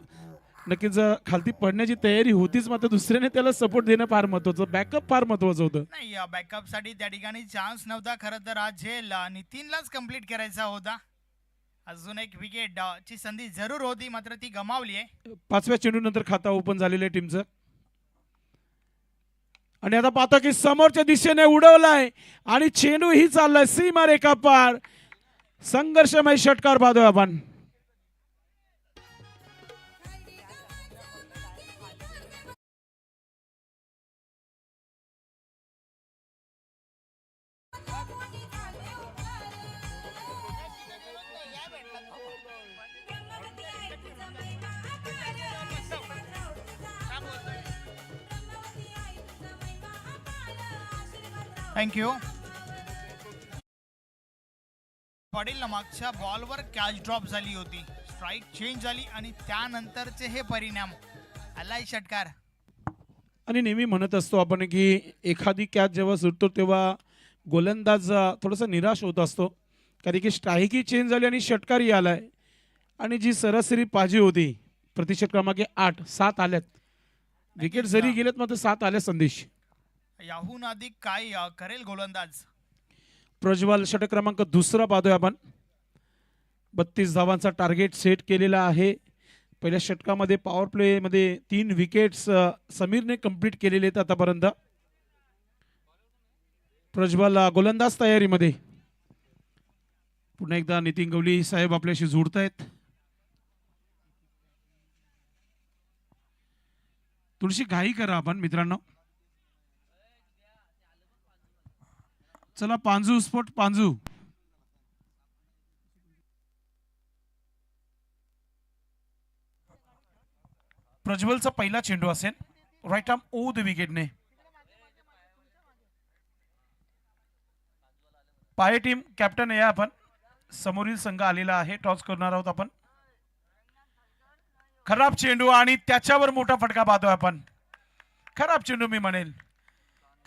[SPEAKER 2] नक्कीच खालती पडण्याची तयारी होतीच, मात्र दुसऱ्याने त्याला सपोर्ट देणं फार महत्वाचं, बॅकअप फार महत्वाचं होतं.
[SPEAKER 1] नाही, बॅकअप साठी त्या ठिकाणी चान्स नव्हता. खरं तर हा झेल नितीनलाच कंप्लीट करायचा होता. अजून एक विकेट ची संधी जरूर होती, मात्र ती गमावली आहे.
[SPEAKER 2] 5व्या चेंडू नंतर खाता ओपन झालेलं आहे टीमचं. आणि आता पाहतो की समोरच्या दिशेने उडवलाय आणि चेंडू ही चाललाय सीमा रेखा पार. संघर्षमय षटकार पाहतोय आपण.
[SPEAKER 1] थँक्यू. पाटील मागच्या बॉलवर कॅच ड्रॉप झाली होती, स्ट्राईक चेंज झाली आणि त्यानंतरचे हे परिणाम आलाय षटकार.
[SPEAKER 2] आणि नेहमी म्हणत असतो आपण की एखादी कॅच जेव्हा सुटतो तेव्हा गोलंदाज थोडासा निराश होत असतो, कारण की स्ट्राईकही चेंज झाली आणि षटकारही आलाय आणि जी सरासरी पाहिजे होती प्रतिशत क्रमांक 8-7 आल्यात. विकेट जरी गेलेत मात्र 7 आल्या संदेश.
[SPEAKER 1] याहून अधिक काय करेल गोलंदाज?
[SPEAKER 2] प्रज्वल षटक क्रमांक दुसरा पाहतोय आपण. 32 धावांचा टार्गेट सेट केलेला आहे. पहिल्या षटकामध्ये पॉवर प्ले मध्ये 3 विकेट्स समीरने कंप्लीट केलेले आहेत आतापर्यंत. प्रज्वल गोलंदाज तयारीमध्ये. पुन्हा एकदा नितीन गवली साहेब आपल्याशी जोडतायत. थोडीशी घाई करा आपण मित्रांनो. चला पांजू स्पॉट पांजू. प्रज्वलचा पहिला चेंडू असेल. राईट आर्म ओ द विकेटने. पाय टीम कॅप्टन या आपण. समोरील संघ आलेला आहे. टॉस करणार आहोत आपण. खराब चेंडू आणि त्याच्यावर मोठा फटका पाहतोय आपण. खराब चेंडू मी म्हणेल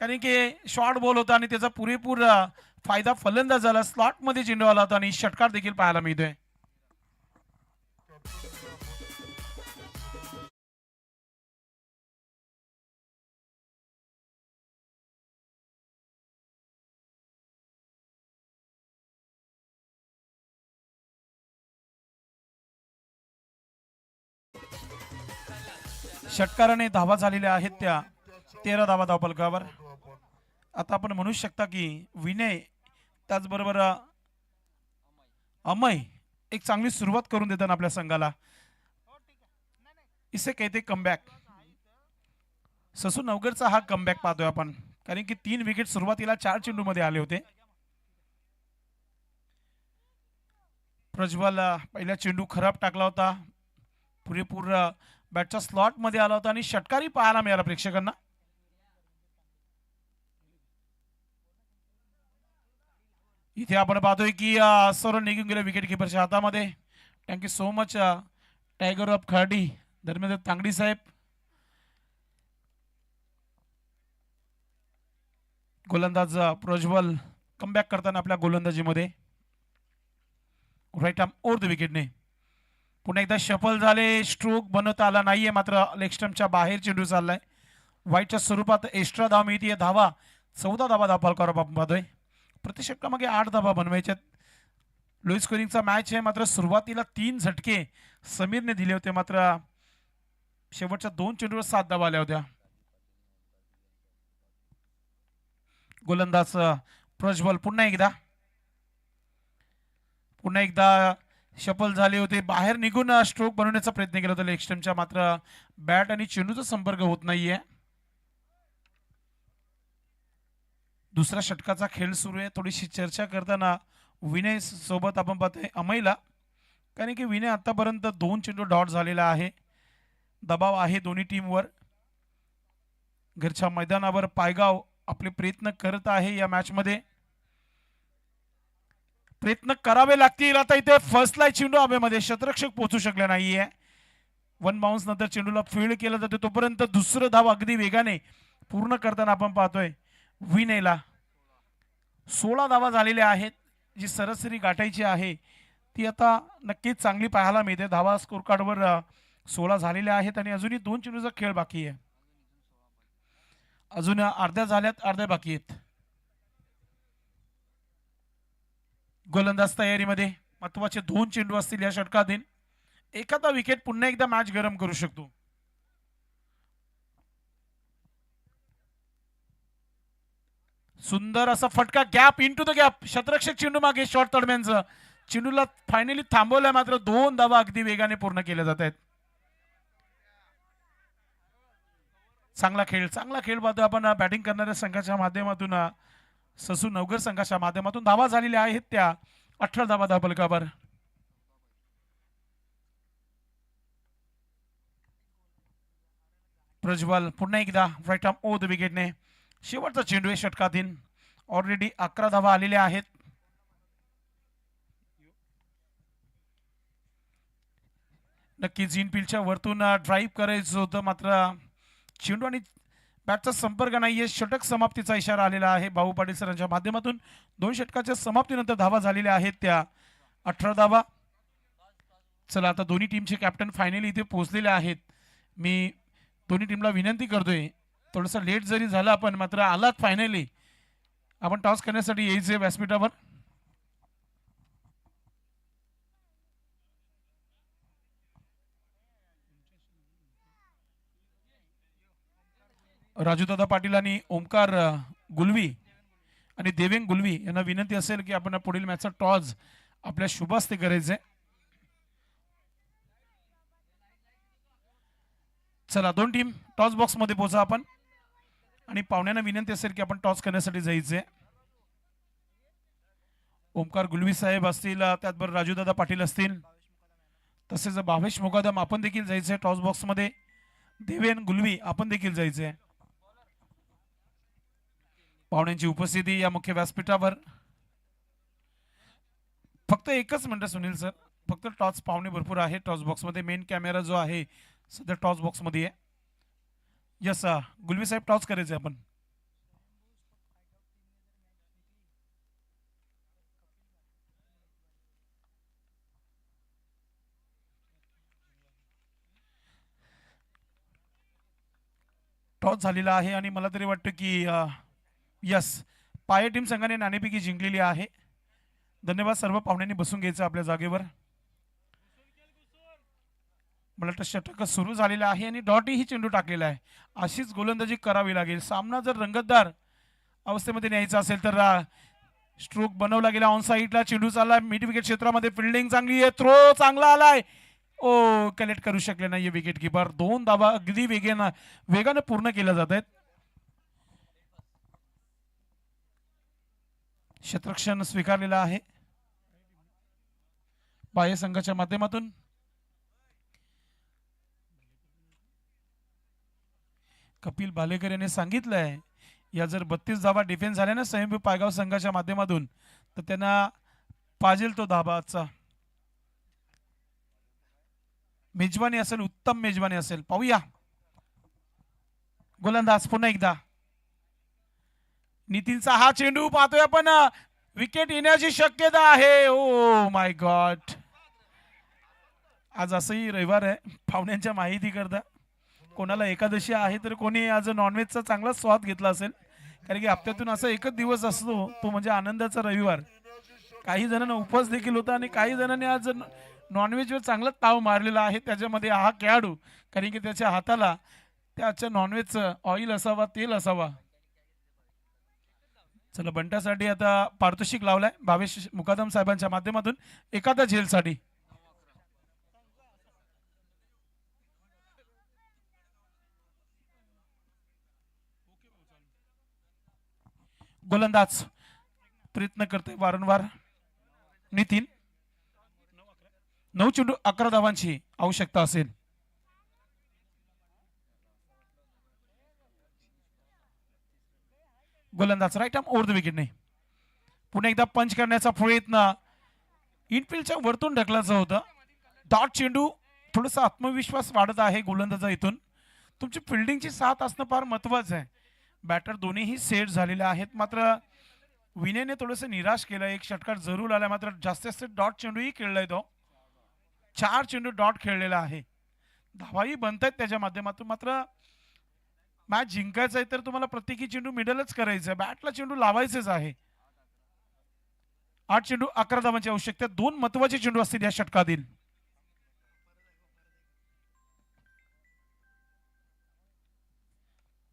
[SPEAKER 2] कारण की शॉर्ट बॉल होता आणि त्याचा पुरेपूर फायदा फलंदाज झाला. स्लॉट मध्ये चेंडू आला होता आणि षटकार देखील पाहायला मिळतोय. षटकाराने धावा झालेल्या आहेत त्या 13 धावा धावफलकावर. आता आपण म्हणू शकता की विनय त्याचबरोबर अमय एक चांगली सुरुवात करून देतात आपल्या संघाला. इसे कहते कमबॅक. ससू नवगरचा हा कमबॅक पाहतोय आपण कारण की 3 विकेट सुरुवातीला 4 चेंडू मध्ये आले होते. प्रज्वल पहिला चेंडू खराब टाकला होता. पुरेपूर बॅटच्या स्लॉट मध्ये आला होता आणि षटकारही पाहायला मिळाला प्रेक्षकांना. इथे आपण पाहतोय की सर्व निघून गेले विकेट किपरच्या हातामध्ये. Thank you so much tiger of Khardi Dharmendra Tangdi साहेब. गोलंदाज प्रज्वल कमबॅक करताना आपल्या गोलंदाजीमध्ये. राईट आर्म ओव्हर द विकेटने. पुन्हा एकदा शफल झाले. स्ट्रोक बनवता आला नाहीये मात्र लेग स्टंपच्या बाहेर चेंडू चाललाय. वाईटच्या स्वरूपात एक्स्ट्रा धाव मिळते. धावा 14 धावा धावफलकावर आपण पाहतोय. प्रतिशत क्रमांक 8 धावा बनवायच्यात. लो स्कोरिंगचा मॅच आहे मात्र सुरुवातीला 3 झटके समीरने दिले होते मात्र शेवटच्या 2 चेंडूवर 7 धावा आल्या होत्या. गोलंदाज प्रज्वल पुन्हा एकदा शफल झाले होते. बाहेर निघून स्ट्रोक बनवण्याचा प्रयत्न केला होता लेग स्टंपच्या मात्र बॅट आणि चेंडूचा संपर्क होत नाहीये. दुसऱ्या षटकाचा खेळ सुरू आहे. थोडीशी चर्चा करताना विनय सोबत आपण पाहतोय अमयला कारण की विनय आतापर्यंत 2 चेंडू डॉट झालेला आहे. दबाव आहे दोन्ही टीमवर. घरच्या मैदानावर पायगाव आपले प्रयत्न करत आहे. या मॅच मध्ये प्रयत्न करावे लागतील. आता इथे फर्स्ट लाईन चेंडू हवेमध्ये क्षेत्ररक्षक पोहोचू शकले नाहीये. 1 बाउन्स नंतर चेंडूला फील्ड केला जातो तोपर्यंत दुसरं धाव अगदी वेगाने पूर्ण करताना आपण पाहतोय विनयला. 16 धावा झालेल्या आहेत. जी सरासरी गाठायची आहे ती आता नक्कीच चांगली पाहायला मिळते. धावा स्कोर कार्डवर 16 झालेल्या आहेत आणि अजूनही 2 चेंडूचा खेळ बाकी आहे. अजून अर्ध्या झाल्यात, अर्ध्या बाकी आहेत. गोलंदाज तयारीमध्ये. महत्वाचे 2 चेंडू असतील या षटकातील. एखादा विकेट पुन्हा एकदा मॅच गरम करू शकतो. सुंदर असा फटका. Gap into the gap. क्षेत्ररक्षक चेंडू मागे शॉर्ट तडम्यांचं. चेंडूला फायनली थांबवलंय मात्र 2 धावा अगदी वेगाने पूर्ण केल्या जात आहेत. चांगला खेळ पाहतो आपण बॅटिंग करणाऱ्या संघाच्या माध्यमातून. ससू नवगर संघाच्या माध्यमातून धावा झालेल्या आहेत त्या 18 धावा धावफलकावर. प्रज्वल पुन्हा एकदा राईट आर्म ओव्हर द विकेटने. शेवटचा चेंडू आहे षटकातील. ऑलरेडी 11 धावा आलेल्या आहेत. नक्कीच इनफिल्डच्या वरतून ड्राईव्ह करायचं होतं मात्र चेंडू आणि बॅटचा संपर्क नाहीये. षटक समाप्तीचा इशारा आलेला आहे भाऊ पाटील सरांच्या माध्यमातून. 2 षटकाच्या समाप्तीनंतर धावा झालेल्या आहेत त्या 18 धावा. चला आता दोन्ही टीमचे कॅप्टन फायनली इथे पोहोचलेले आहेत. मी दोन्ही टीमला विनंती करतोय, थोडंसं लेट जरी झालं आपण मात्र आलात फायनली. आपण टॉस करण्यासाठी यायचे व्यासपीठावर. राजूदादा पाटील आणि ओमकार गुलवी आणि देवेंग गुलवी यांना विनंती असेल की आपण पुढील मॅचचा टॉस आपल्या शुभास्ते करायचे. चला दोन टीम टॉस बॉक्स मध्ये पोहोचा आपण आणि पाहुण्यांना विनंती असेल की आपण टॉस करण्यासाठी जायचे. ओमकार गुलवी साहेब असतील, त्याचबरोबर राजूदादा पाटील असतील, तसेच भावेश मुकादम आपण देखील जायचे टॉस बॉक्स मध्ये. देवेन गुलवी आपण देखील जायचे. पाहुण्यांची उपस्थिती या मुख्य व्यासपीठावर. फक्त एकच मिनिट सुनील सर, फक्त टॉस पाहुणे भरपूर आहे टॉस बॉक्स मध्ये. मेन कॅमेरा जो आहे सध्या टॉस बॉक्स मध्ये आहे. यस गुलवी साहेब टॉस करायचे आपण. टॉस झालेला आहे आणि मला तरी वाटतं की यस पाया टीम संघाने नाणेफेकी जिंकलेली आहे. धन्यवाद. सर्व पाहुण्यांनी बसून घ्यायचं आपल्या जागेवर. मला वाटतं षटक सुरू झालेला आहे आणि डॉटही चेंडू टाकलेला आहे. अशीच गोलंदाजी करावी लागेल. सामना जर रंगतदार अवस्थेमध्ये न्यायचा असेल तर स्ट्रोक बनवला गेला. ऑन साईडला चेंडू चालला मिड विकेट क्षेत्रामध्ये. फिल्डिंग चांगली आहे. थ्रो चांगला आलाय. ओ कलेक्ट करू शकले नाही विकेट किपर. 2 धावा अगदी वेगानं पूर्ण केल्या जात आहेत. क्षेत्ररक्षण स्वीकारलेला आहे बाह्य संघाच्या माध्यमातून. कपिल भालेकर यांनी सांगितलंय या जर 32 धावा डिफेन्स झाल्या ना संयमी पायगाव संघाच्या माध्यमातून तर त्यांना पाजेल तो धाबाचा. मेजवानी असेल, उत्तम मेजवानी असेल. पाहूया गोलंदाज पुन्हा एकदा. नितीनचा हा चेंडू पाहतोय आपण. विकेट येण्याची शक्यता आहे. Oh my God. आज असंही रविवार आहे पाहुण्यांच्या माहिती करता. कोणाला एकादशी आहे तर कोणी आज नॉनव्हेजचा चांगला स्वाद घेतला असेल, कारण की हप्त्यातून असा एकच दिवस असतो तो म्हणजे आनंदाचा रविवार. काही जणांना उपवास देखील होता आणि काही जणांनी आज नॉनव्हेजवर चांगला ताव मारलेला आहे. त्याच्यामध्ये हा खेळाडू, कारण की त्याच्या हाताला त्याच्या नॉनव्हेजचं ऑइल असावा, तेल असावा. चला बंटासाठी आता पारितोषिक लावलाय भावेश मुकादम साहेबांच्या माध्यमातून एखादा झेलसाठी. गोलंदाज प्रयत्न करते वारंवार. नितीन 9 चेंडू 11 धावांची आवश्यकता असेल. गोलंदाज right arm over the wicket. नाही पुन्हा एकदा पंच करण्याचा प्रयत्न. इनफिल्डच्या वरतून ढकलायचं होतं. डॉट चेंडू. थोडासा आत्मविश्वास वाढत आहे गोलंदाजा इथून. तुमची फिल्डिंगची साथ असणं फार महत्वाचं आहे. बॅटर दोन्हीही सेट झालेले आहेत, मात्र विनेने थोडंसं निराश केलं. एक षटकार जरूर आला, मात्र जास्तीत जास्त डॉट चेंडूही खेळलाय तो. 4 चेंडू डॉट खेळलेला आहे. धावाही बनतायत त्याच्या माध्यमातून. मात्र मॅच जिंकायचं आहे तर तुम्हाला प्रत्येकी चेंडू मिडलच करायचं. बॅटला चेंडू लावायचेच आहे. 8 चेंडू 11 धावांची आवश्यकता. 2 महत्वाचे चेंडू असतील या षटकातील.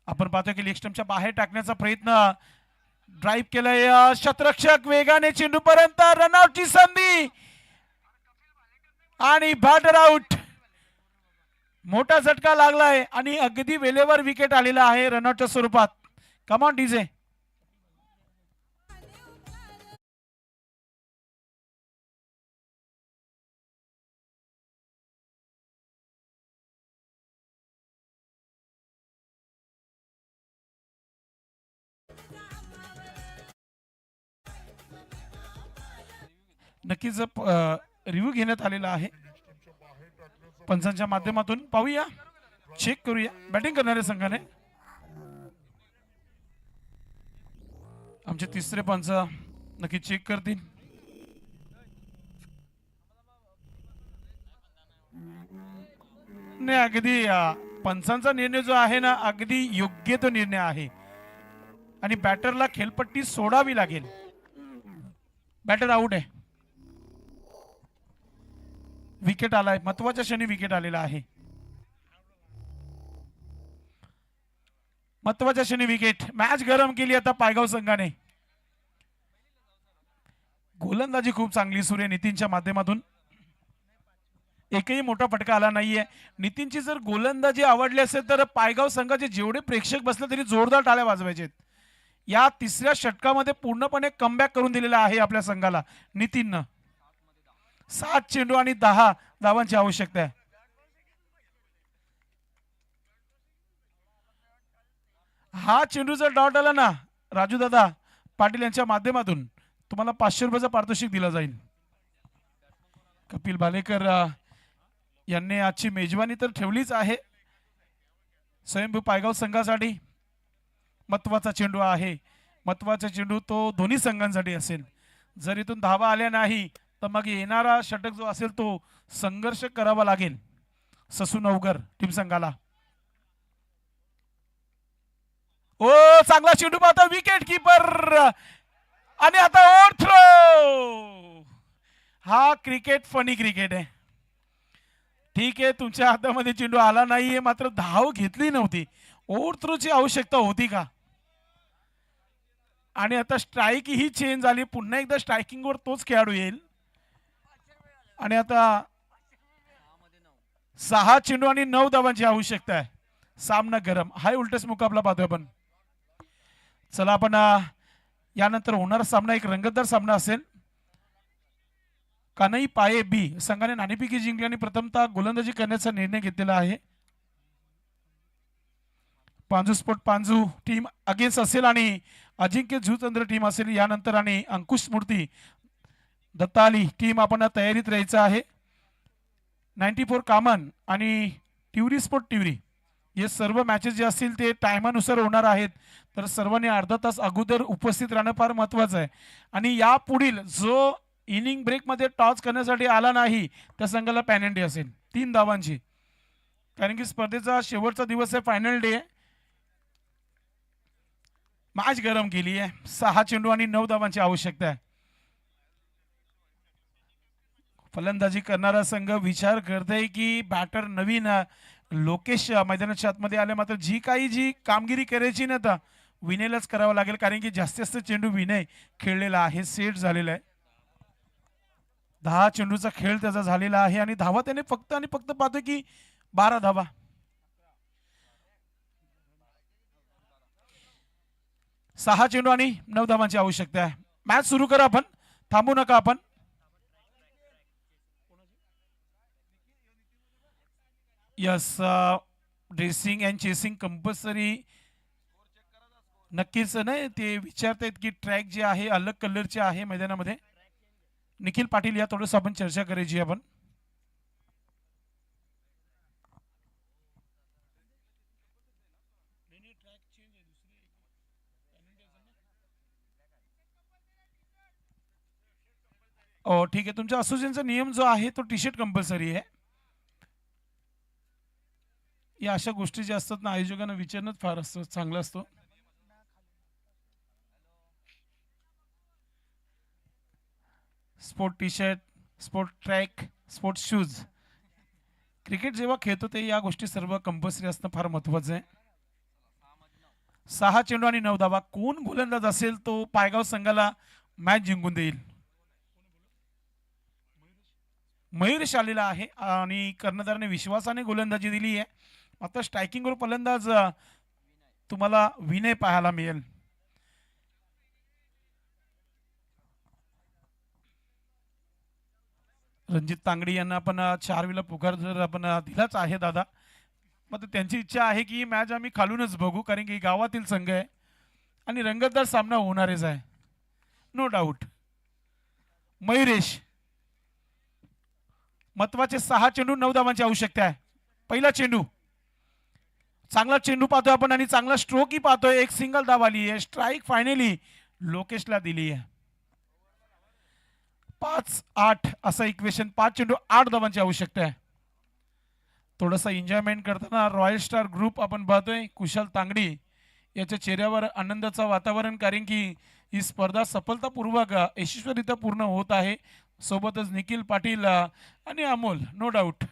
[SPEAKER 2] आपण पाहतो की लेग स्टंपच्या बाहेर टाकण्याचा प्रयत्न. ड्राईव्ह केलाय क्षेत्ररक्षक वेगाने चेंडू पर्यंत. रनआउटची संधी आणि बॅटर आउट. मोठा झटका लागलाय आणि अगदी वेळेवर विकेट आलेला आहे रनआउटच्या स्वरूपात. Come on DJ. नक्कीच रिव्ह्यू घेण्यात आलेला आहे पंचांच्या माध्यमातून. पाहूया, चेक करूया बॅटिंग करणाऱ्या संघाने. आमचे तिसरे पंच नक्की चेक करतील. नाही, अगदी पंचांचा निर्णय जो आहे ना, अगदी योग्य तो निर्णय आहे आणि बॅटरला खेळपट्टी सोडावी लागेल. बॅटर आउट आहे. विकेट आलाय, महत्वाच्या क्षणी विकेट आलेला आहे. महत्वाच्या क्षणी विकेट. मॅच गरम केली आता पायगाव संघाने. गोलंदाजी खूप चांगली सुरू आहे नितीनच्या माध्यमातून. एकही मोठा फटका आला नाहीये. नितीनची जर गोलंदाजी आवडली असेल तर पायगाव संघाचे जेवढे प्रेक्षक बसले तरी जोरदार टाळ्या वाजवायचे. या तिसऱ्या षटकामध्ये पूर्णपणे कमबॅक करून दिलेला आहे आपल्या संघाला नितीननं. 7 चेंडू आणि 10 धावांची आवश्यकता आहे. हा चेंडू जर डॉट आला ना राजू दादा पाटील यांच्या माध्यमातून तुम्हाला 500 रुपयाचा पारितोषिक दिला जाईल. कपिल भालेकर यांनी आजची मेजवानी तर ठेवलीच आहे स्वयंभू पायगाव संघासाठी. महत्वाचा चेंडू आहे. महत्वाचा चेंडू तो दोन्ही संघांसाठी असेल. जर इथून धावा आल्या नाही तर मग येणारा षटक जो असेल तो संघर्ष करावा लागेल ससू नवगर टीम संघाला. ओ चांगला चेंडू पाहता विकेट कीपर आणि आता ओव्हर थ्रो. हा क्रिकेट फनी क्रिकेट आहे. ठीक आहे, तुमच्या हातामध्ये चेंडू आला नाहीये मात्र धाव घेतली नव्हती. ओव्हर थ्रोची आवश्यकता होती का? आणि आता स्ट्राईक ही चेंज झाली. पुन्हा एकदा स्ट्रायकिंग वर तोच खेळाडू येईल. आणि आता 6 चेंडू आणि 9 धावांची आवश्यकता आहे. सामना गरम. हाय उलटच मुकाबला पाहतोय आपण. चला आपण यानंतर होणारा सामना एक रंगतदार सामना असेल. कानई पाये बी संघाने नाणेफेकी जिंकली आणि प्रथमतः गोलंदाजी करण्याचा निर्णय घेतलेला आहे. Panju sport Panju team against असेल आणि अजिंक्य झुचंद्र टीम असेल यानंतर आणि अंकुश मूर्ती दत्ताली टीम आपण तयारीत राहायचं आहे. 94 कामन आणि ट्युरी स्पोर्ट ट्युरी हे सर्व मॅचेस जे असतील ते टायमानुसार होणार आहेत. तर सर्वांनी अर्धा तास अगोदर उपस्थित राहणं फार महत्वाचं आहे. आणि या पुढील जो इनिंग ब्रेक मध्ये टॉस करण्यासाठी आला नाही त्या संघाला पॅनल्टी असेल 3 धावांची. कारण की स्पर्धेचा शेवटचा दिवस आहे, फायनल डे आहे. मॅच गरम केली आहे. 6 चेंडू आणि 9 धावांची आवश्यकता आहे. फलंदाजी करणारा संघ विचार करतोय की बॅटर नवीन लोकेश मैदानाच्या आतमध्ये आले मात्र जी कामगिरी करायची ना आता विनयलाच करावं लागेल. कारण की जास्तीत जास्त चेंडू विनय खेळलेला आहे, सेट झालेला आहे. 10 चेंडूचा खेळ त्याचा झालेला आहे आणि धावा त्याने फक्त आणि फक्त पाहतोय की 12 धावा. सहा चेंडू आणि 9 धावांची आवश्यकता आहे. मॅच सुरू करा आपण, थांबू नका आपण. Yes, dressing and chasing compulsory. नक्कीच नाही ते विचारतायत की ट्रॅक जे आहे अलग कलरचे आहे मैदानामध्ये. निखिल पाटील या थोडंसं आपण चर्चा करायची आपण. ओ ठीक आहे, तुमच्या असोसिएशनचा नियम जो आहे तो टी शर्ट कंपल्सरी आहे. या अशा गोष्टी ज्या असतात ना आयोजकांना विचारणं फार असतं चांगलं असतं. Sport T shirt, sport track, sport shoes. Cricket जेव्हा खेळतो ते या गोष्टी सर्व कंपल्सरी असणं फार महत्वाचं आहे. 6 चेंडू आणि 9 धावा. कोण गोलंदाज असेल तो पायगाव संघाला मॅच जिंकून देईल. मयूर आलेला आहे आणि कर्णधाराने विश्वासाने गोलंदाजी दिली आहे. आता स्ट्रायकिंगवर फलंदाज तुम्हाला विनय पाहायला मिळेल. रणजित तांगडी यांना आपण 4 वेळा पुकार जर आपण दिलाच आहे दादा, मग त्यांची इच्छा आहे की मॅच आम्ही खालूनच बघू कारण की गावातील संघ आहे आणि रंगतदार सामना होणारच आहे, नो डाऊट. मयुरेश, महत्वाचे 6 चेंडू 9 धावांची आवश्यकता आहे. पहिला चेंडू, चांगला चेंडू पाहतोय आपण आणि चांगला स्ट्रोकही पाहतोय. एक सिंगल धाव आली आहे. स्ट्राईक फायनली लोकेशला दिली आहे. 5-8 असं इक्वेशन. 5 चेंडू 8 धावांची आवश्यकता आहे. थोडंसं एन्जॉयमेंट करताना रॉयल स्टार ग्रुप आपण पाहतोय. कुशल तांगडी याच्या चेहऱ्यावर आनंदाचं वातावरण, कारण की ही स्पर्धा सफलतापूर्वक यशस्वीरित्या पूर्ण होत आहे. सोबतच निखिल पाटील आणि अमोल नो डाऊट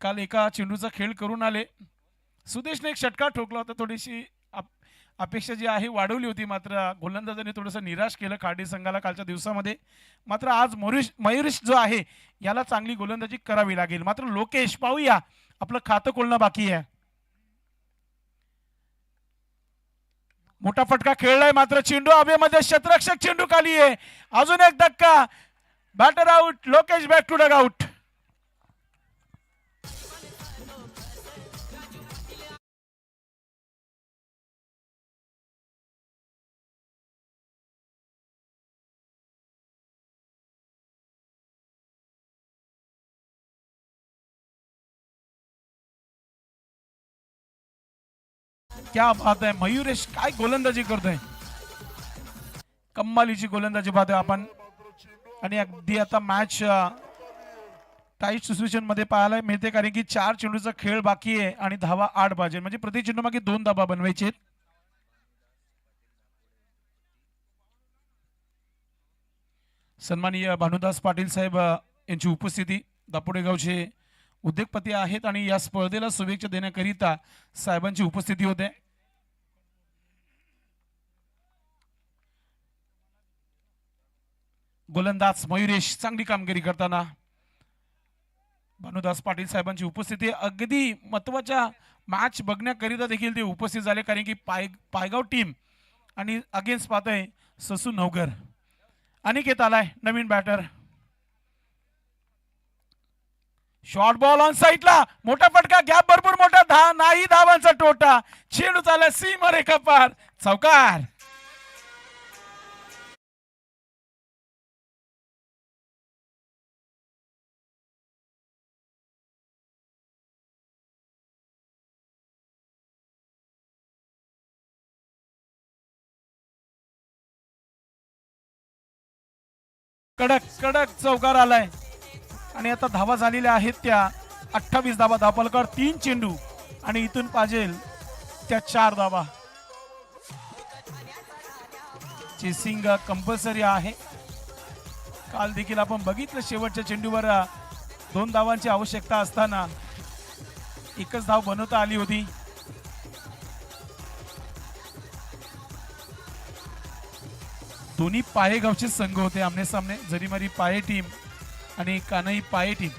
[SPEAKER 2] काल एका चेंडूचा खेळ करून आले. सुदेशने एक षटकार ठोकला होता. थोडीशी अपेक्षा जी आहे वाढवली होती, मात्र गोलंदाजाने थोडंसं निराश केलं खाडी संघाला कालच्या दिवसामध्ये. मात्र आज मयुरेश जो आहे याला चांगली गोलंदाजी करावी लागेल. मात्र लोकेश पाहूया, आपलं खातं खोलणं बाकी आहे. मोठा फटका खेळलाय, मात्र चेंडू हवेमध्ये, क्षेत्ररक्षक चेंडू खाली आहे. अजून एक धक्का, batter out. Lokesh back to dugout. क्या बात आहे, मयुरेश काय गोलंदाजी करतोय. कम्मालीची गोलंदाजी पाहतोय आपण. आणि अगदी आता मॅच टाईट सिच्युएशन मध्ये पाहायला मिळते, कारण की 4 चेंडूचा खेळ बाकी आहे आणि धावा 8 पाहिजे. म्हणजे प्रति चेंडू मागे 2 धावा बनवायचे. सन्माननीय भानुदास पाटील साहेब यांची उपस्थिती, दापोडे गावचे उद्योगपती आहेत आणि या स्पर्धेला शुभेच्छा देण्याकरिता साहेबांची उपस्थिती होते. गोलंदाज मयुरेश चांगली कामगिरी करताना भानुदास पाटील साहेबांची उपस्थिती. अगदी महत्वाच्या मॅच बघण्याकरिता देखील ते उपस्थित झाले, कारण की पायगाव टीम आणि अगेन्स्ट पाहतोय ससू नवगर. अनिकेत आलाय नवीन बॅटर. शॉर्ट बॉल ऑन साईडला, मोठा फटका, गॅप भरपूर मोठा, नाही धावांचा टोटा. चेंडू चालला सीमा रेखा पार, चौकार. कडक कडक चौकार आलाय आणि आता धावा झालेल्या आहेत त्या 28 धावा. धावफलकावर 3 चेंडू आणि इथून पाहिजे त्या 4 धावा. चेसिंग कंपल्सरी आहे. काल देखील आपण बघितलं शेवटच्या चेंडूवर 2 धावांची आवश्यकता असताना एकच धाव बनवता आली होती. दोन्ही पायेगावचे संघ होते आमने सामने, जरीमारी पाये टीम आणि कानई पाये टीम.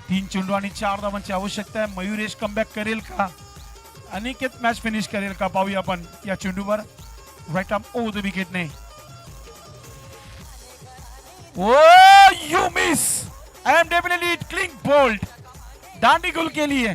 [SPEAKER 2] 3 चेंडू आणि 4 धावांची आवश्यकता आहे. मयुरेश कमबॅक करेल का, अनिकेत मॅच फिनिश करेल का, पाहूया आपण या चेंडूवर. राईट आर्म ओव्हर द विकेटने. O you miss. I am definitely clean bowled. दांडी गुल केली है.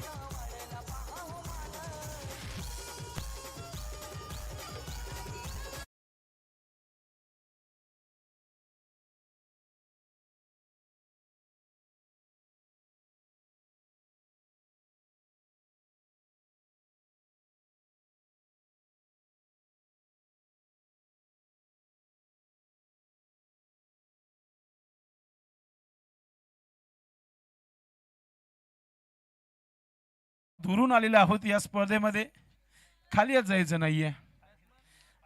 [SPEAKER 2] दुरून आलेले आहोत या स्पर्धेमध्ये, खाली जायचं नाहीये.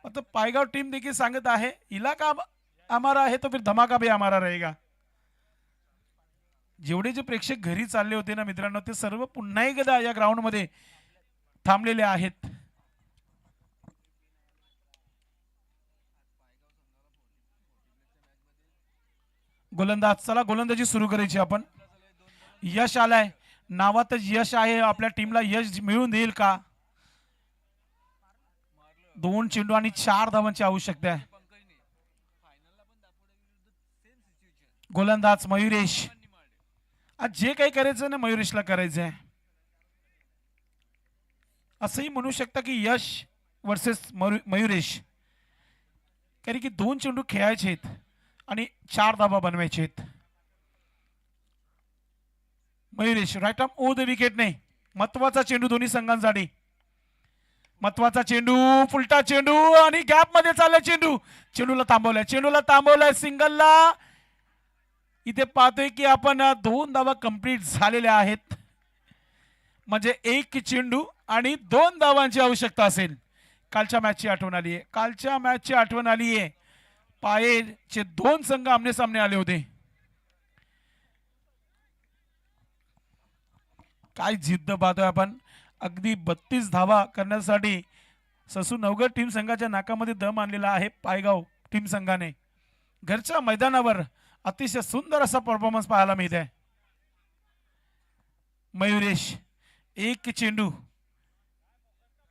[SPEAKER 2] आता पायगाव टीम देखील सांगत आहे इलाका हमारा है तो फिर धमाका भी हमारा रहेगा. जेवढे जे प्रेक्षक घरी चालले होते ना मित्रांनो, ते सर्व पुन्हा एकदा या ग्राउंड मध्ये थांबलेले आहेत. गोलंदाज, चला गोलंदाजी सुरू करायची आपण. यश आलाय, नावातच यश आहे. आपल्या टीमला यश मिळून देईल का. 2 चेंडू आणि 4 धावांची आवश्यकता आहे. गोलंदाज मयुरेश. आज जे काही करायचं ना मयुरेशला करायचं आहे. असंही म्हणू शकता की यश वर्सेस मयुरेश, कारण की 2 चेंडू खेळायचे आहेत आणि 4 धावा बनवायचे आहेत. Mayuresh right arm over the विकेटने, महत्वाचा चेंडू दोन्ही संघांसाठी. महत्वाचा चेंडू, फुलटा चेंडू आणि गॅप मध्ये चालला चेंडू. चेंडूला थांबवलाय सिंगलला. इथे पाहतोय की आपण 2 धावा कंप्लीट झालेल्या आहेत. म्हणजे 1 चेंडू आणि 2 धावांची आवश्यकता असेल. कालच्या मॅचची आठवण आली आहे. पायेचे 2 संघ आमने सामने आले होते. काय जिद्द पाहतोय आपण. अगदी 32 धावा करण्यासाठी ससू नवगड टीम संघाच्या नाकामध्ये दम आणलेला आहे. पायगाव टीम संघाने घरच्या मैदानावर अतिशय सुंदर असा परफॉर्मन्स पाहायला मिळत आहे. मयुरेश 1 चेंडू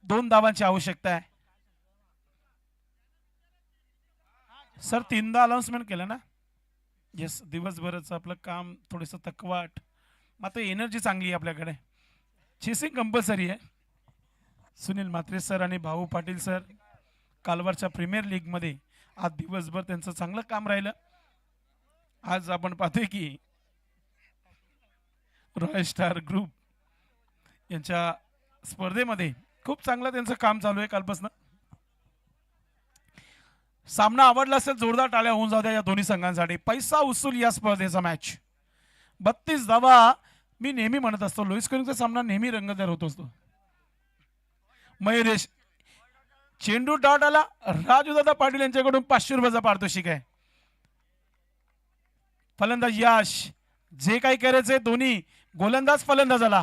[SPEAKER 2] 2 धावांची आवश्यकता आहे. सर 3दा अनाउन्समेंट केलं ना. येस, दिवसभराचं आपलं काम थोडंसं तकवाट, मात्र एनर्जी चांगली आहे आपल्याकडे. चेसिंग कंपल्सरी आहे. सुनील म्हात्रे सर आणि भाऊ पाटील सर कालवरच्या प्रीमियर लीग मध्ये आज दिवसभर त्यांचं चांगलं काम राहिलं. आज आपण पाहतोय की रॉयल स्टार ग्रुप यांच्या स्पर्धेमध्ये खूप चांगलं त्यांचं काम चालू आहे कालपासून. सामना आवडला असेल जोरदार टाळ्या होऊन जाऊ द्या या दोन्ही संघांसाठी. पैसा उसूल या स्पर्धेचा मॅच. 32 धावा. मी नेहमी म्हणत असतो लोई स्कोरिंगचा सामना नेहमी रंगतदार होत असतो. मयुरेश चेंडू डॉट आला. राजूदादा पाटील यांच्याकडून 500 रुपयाचा पारितोषिक आहे. फलंदाज यश जे काही करायचंय दोन्ही गोलंदाज फलंदाजाला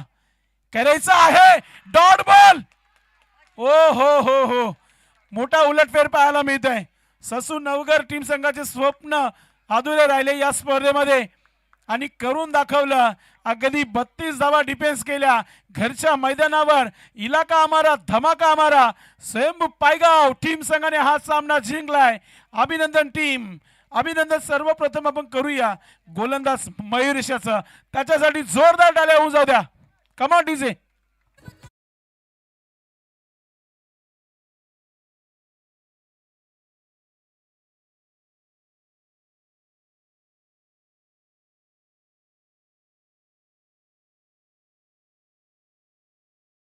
[SPEAKER 2] करायचं आहे. Dot ball. ओ हो मोठा उलटफेर पाहायला मिळत आहे. ससू नवगर टीम संघाचे स्वप्न अधुरे राहिले या स्पर्धेमध्ये आणि करून दाखवलं. अगदी 32 धावा डिफेन्स केल्या. घरच्या मैदानावर इलाका हमारा धमाका हमारा. स्वयंभू पायगाव टीम संघाने हा सामना जिंकलाय. अभिनंदन टीम, अभिनंदन. सर्वप्रथम आपण करूया गोलंदाज मयुरेशाचं. त्याच्यासाठी जोरदार टाळ्या होऊ जाऊ द्या. Come on DJ.